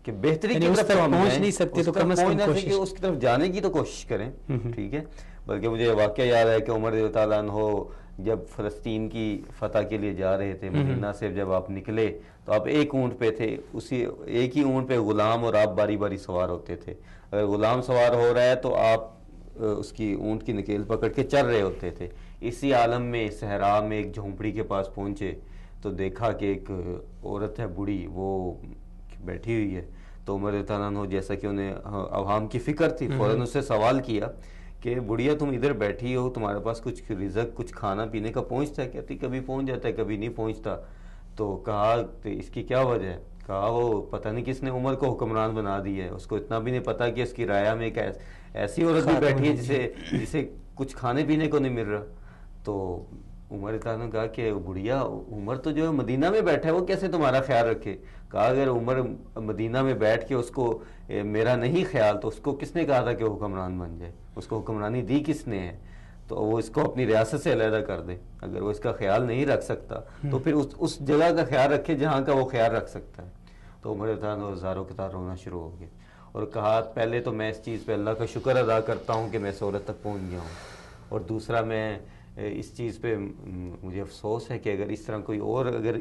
S2: کہ بہتری کی طرف ہم پہنچ نہیں سکتے تو کم از کم اس کی طرف جانے کی تو کوشش کریں. ٹھیک ہے, بلکہ مجھے واقعہ یاد ہے کہ عمر رضی اللہ تعالیٰ عنہ جب فلسطین کی فتح کے لیے جا رہے تھے, مدینہ سے جب آپ نکلے تو آپ ایک اونٹ پہ تھے, اسی ایک ہی اونٹ پہ غلام اور آپ باری باری سوار ہوتے تھے. اگر غلام سوار ہو رہا ہے تو آپ اس کی اونٹ کی نکیل پکڑ کے چل رہے ہوتے تھے. اسی عالم میں صحرا میں ایک جھونپڑی کے پاس پہنچے تو دیکھا کہ ایک عورت ہے بوڑھی, وہ بیٹھی ہوئی ہے. تو عمر رضی اللہ عنہ جیسا کہ انہیں عوام کی فکر تھی, فوراً اس سے سوال کیا کہ بڑھیا تم ادھر بیٹھی ہو, تمہارے پاس کچھ رزق کچھ کھانا پینے کا پہنچتا ہے؟ کہتی کبھی پہنچ جاتا ہے کبھی نہیں پہنچتا. تو کہا اس کی کیا وجہ ہے؟ کہا وہ پتہ نہیں کس نے عمر کو حکمران بنا دی ہے, اس کو اتنا بھی نہیں پتا کہ اس کی رعایا میں ایک ایسی عورت بھی بیٹھی ہے جسے کچھ کھانے پینے کو نہیں مل رہا. تو عمر نے کہا کہ بڑھیا عمر تو جو ہے مدینہ میں بیٹھا ہے, وہ کیسے تمہارا خیال رکھے؟ کہا اگر عمر مدینہ میں بیٹھ کے اس کو میرا نہیں خیال, تو اس کو کس نے کہا تھا کہ وہ حکمران بن جائے؟ اس کو حکمرانی دی کس نے ہے؟ تو وہ اس کو اپنی ریاست سے علیحدہ کر دے. اگر وہ اس کا خیال نہیں رکھ سکتا تو پھر اس جگہ کا خیال رکھے جہاں کا وہ خیال رکھ سکتا ہے. تو عمر ہزاروں کے تار رونا شروع ہو گئے اور کہا پہلے تو میں اس چیز پہ اللہ کا شکر ادا کرتا ہوں کہ میں اس عورت تک پہنچ گیا ہوں, اور دوسرا میں اس چیز پہ مجھے افسوس ہے کہ اگر اس طرح کوئی اور اگر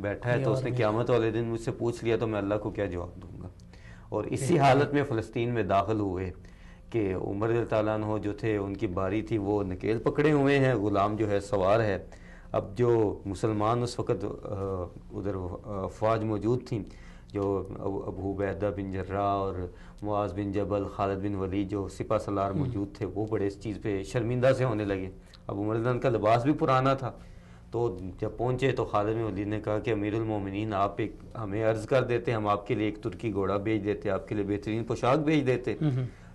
S2: بیٹھا ہے تو اس نے قیامت والے دن مجھ سے پوچھ لیا تو میں اللہ کو کیا جواب دوں گا. اور اسی حالت میں فلسطین میں داخل ہوئے کہ عمر رضی اللہ تعالیٰ عنہ جو تھے ان کی باری تھی, وہ نکیل پکڑے ہوئے ہیں, غلام جو ہے سوار ہے. اب جو مسلمان اس وقت ادھر افواج موجود تھیں, جو ابو عبیدہ بن جراح اور معاذ بن جبل, خالد بن ولید جو سپہ سالار موجود تھے, وہ بڑے اس چیز پہ شرمندہ سے ہونے لگے. اب عمر رضی اللہ کا لباس بھی پرانا تھا, تو جب پہنچے تو خالد بن ولید نے کہا کہ امیر المومنین آپ ایک ہمیں عرض کر دیتے, ہم آپ کے لیے ایک ترکی گھوڑا بھیج دیتے, آپ کے لیے بہترین پوشاک بھیج دیتے.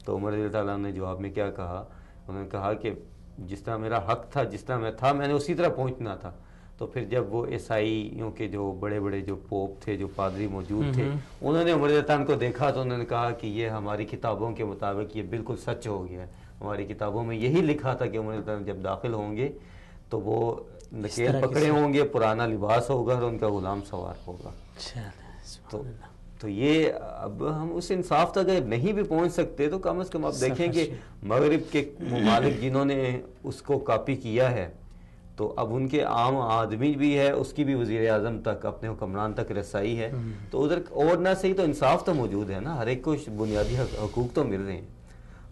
S2: تو عمر رضی اللہ نے جواب میں کیا کہا؟ انہوں نے کہا کہ جس طرح میرا حق تھا, جس طرح میں تھا, میں نے اسی طرح پہنچنا تھا. تو پھر جب وہ عیسائیوں کے جو بڑے بڑے جو پوپ تھے, جو پادری موجود تھے, انہوں نے عمر رضی اللہ کو دیکھا تو انہوں نے کہا کہ یہ ہماری کتابوں کے مطابق یہ بالکل سچ ہو گیا ہے, ہماری کتابوں میں یہی لکھا تھا کہ عمر رضی اللہ جب داخل ہوں گے تو وہ نکیل پکڑے ہوں گے, پرانا لباس ہوگا اور ان کا غلام سوار ہوگا. تو یہ اب ہم اس انصاف تک اگر نہیں بھی پہنچ سکتے تو کم از کم آپ دیکھیں کہ مغرب کے ممالک جنہوں نے اس کو کاپی کیا ہے, تو اب ان کے عام آدمی بھی ہے, اس کی بھی وزیر اعظم تک اپنے حکمران تک رسائی ہے. تو ادھر اور نہ صحیح تو انصاف تو موجود ہے نا, ہر ایک کو بنیادی حقوق تو مل رہے ہیں.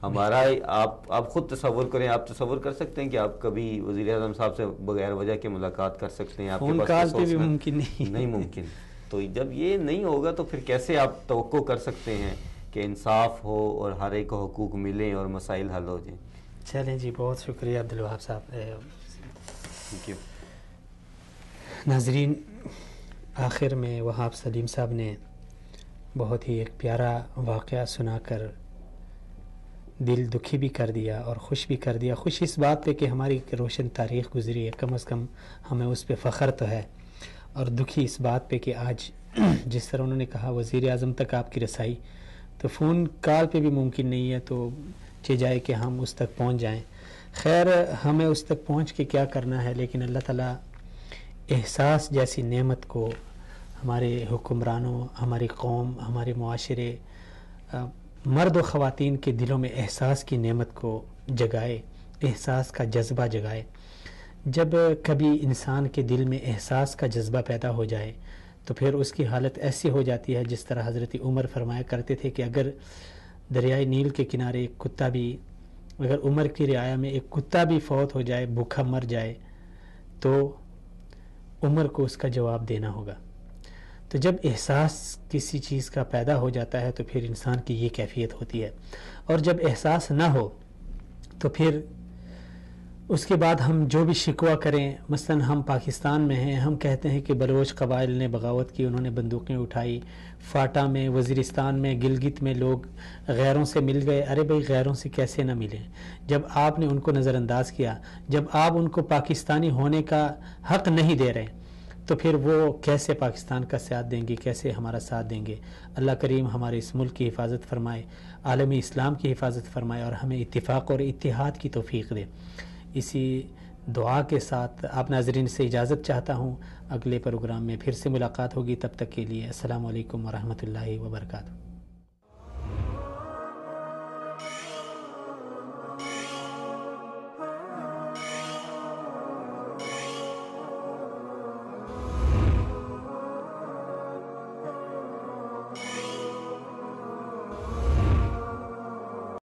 S2: ہمارا آپ خود تصور کریں, آپ تصور کر سکتے ہیں کہ آپ کبھی وزیر اعظم صاحب سے بغیر وجہ کے ملاقات کر سکتے ہیں؟ آپ کے پاس نہیں ممکن. تو جب یہ نہیں ہوگا تو پھر کیسے آپ توقع کر سکتے ہیں کہ انصاف ہو اور ہر ایک کو حقوق ملیں اور مسائل حل ہو جائیں؟
S1: چلیں جی, بہت شکریہ عبدالوہاب صاحب.
S2: Thank you.
S1: ناظرین, آخر میں وہاب سلیم صاحب نے بہت ہی ایک پیارا واقعہ سنا کر دل دکھی بھی کر دیا اور خوش بھی کر دیا. خوش اس بات پہ کہ ہماری روشن تاریخ گزری ہے, کم از کم ہمیں اس پہ فخر تو ہے, اور دکھی اس بات پہ کہ آج جس طرح انہوں نے کہا وزیر اعظم تک آپ کی رسائی تو فون کال پہ بھی ممکن نہیں ہے, تو چہ جائے کہ ہم اس تک پہنچ جائیں. خیر, ہمیں اس تک پہنچ کے کیا کرنا ہے, لیکن اللہ تعالیٰ احساس جیسی نعمت کو ہمارے حکمرانوں, ہماری قوم, ہمارے معاشرے, مرد و خواتین کے دلوں میں احساس کی نعمت کو جگائے, احساس کا جذبہ جگائے. جب کبھی انسان کے دل میں احساس کا جذبہ پیدا ہو جائے تو پھر اس کی حالت ایسی ہو جاتی ہے جس طرح حضرت عمر فرمایا کرتے تھے کہ اگر دریائے نیل کے کنارے ایک کتا بھی, اگر عمر کی رعایا میں ایک کتا بھی فوت ہو جائے, بھوکا مر جائے, تو عمر کو اس کا جواب دینا ہوگا. تو جب احساس کسی چیز کا پیدا ہو جاتا ہے تو پھر انسان کی یہ کیفیت ہوتی ہے, اور جب احساس نہ ہو تو پھر اس کے بعد ہم جو بھی شکوہ کریں, مثلا ہم پاکستان میں ہیں, ہم کہتے ہیں کہ بلوچ قبائل نے بغاوت کی, انہوں نے بندوقیں اٹھائی, فاٹا میں, وزیرستان میں, گلگت میں لوگ غیروں سے مل گئے. ارے بھائی غیروں سے کیسے نہ ملیں جب آپ نے ان کو نظر انداز کیا, جب آپ ان کو پاکستانی ہونے کا حق نہیں دے رہے, تو پھر وہ کیسے پاکستان کا ساتھ دیں گے, کیسے ہمارا ساتھ دیں گے؟ اللہ کریم ہمارے اس ملک کی حفاظت فرمائے, عالمی اسلام کی حفاظت فرمائے, اور ہمیں اتفاق اور اتحاد کی توفیق دے. اسی دعا کے ساتھ آپ ناظرین سے اجازت چاہتا ہوں. اگلے پروگرام میں پھر سے ملاقات ہوگی, تب تک کے لیے السلام علیکم ورحمۃ اللہ وبرکاتہ.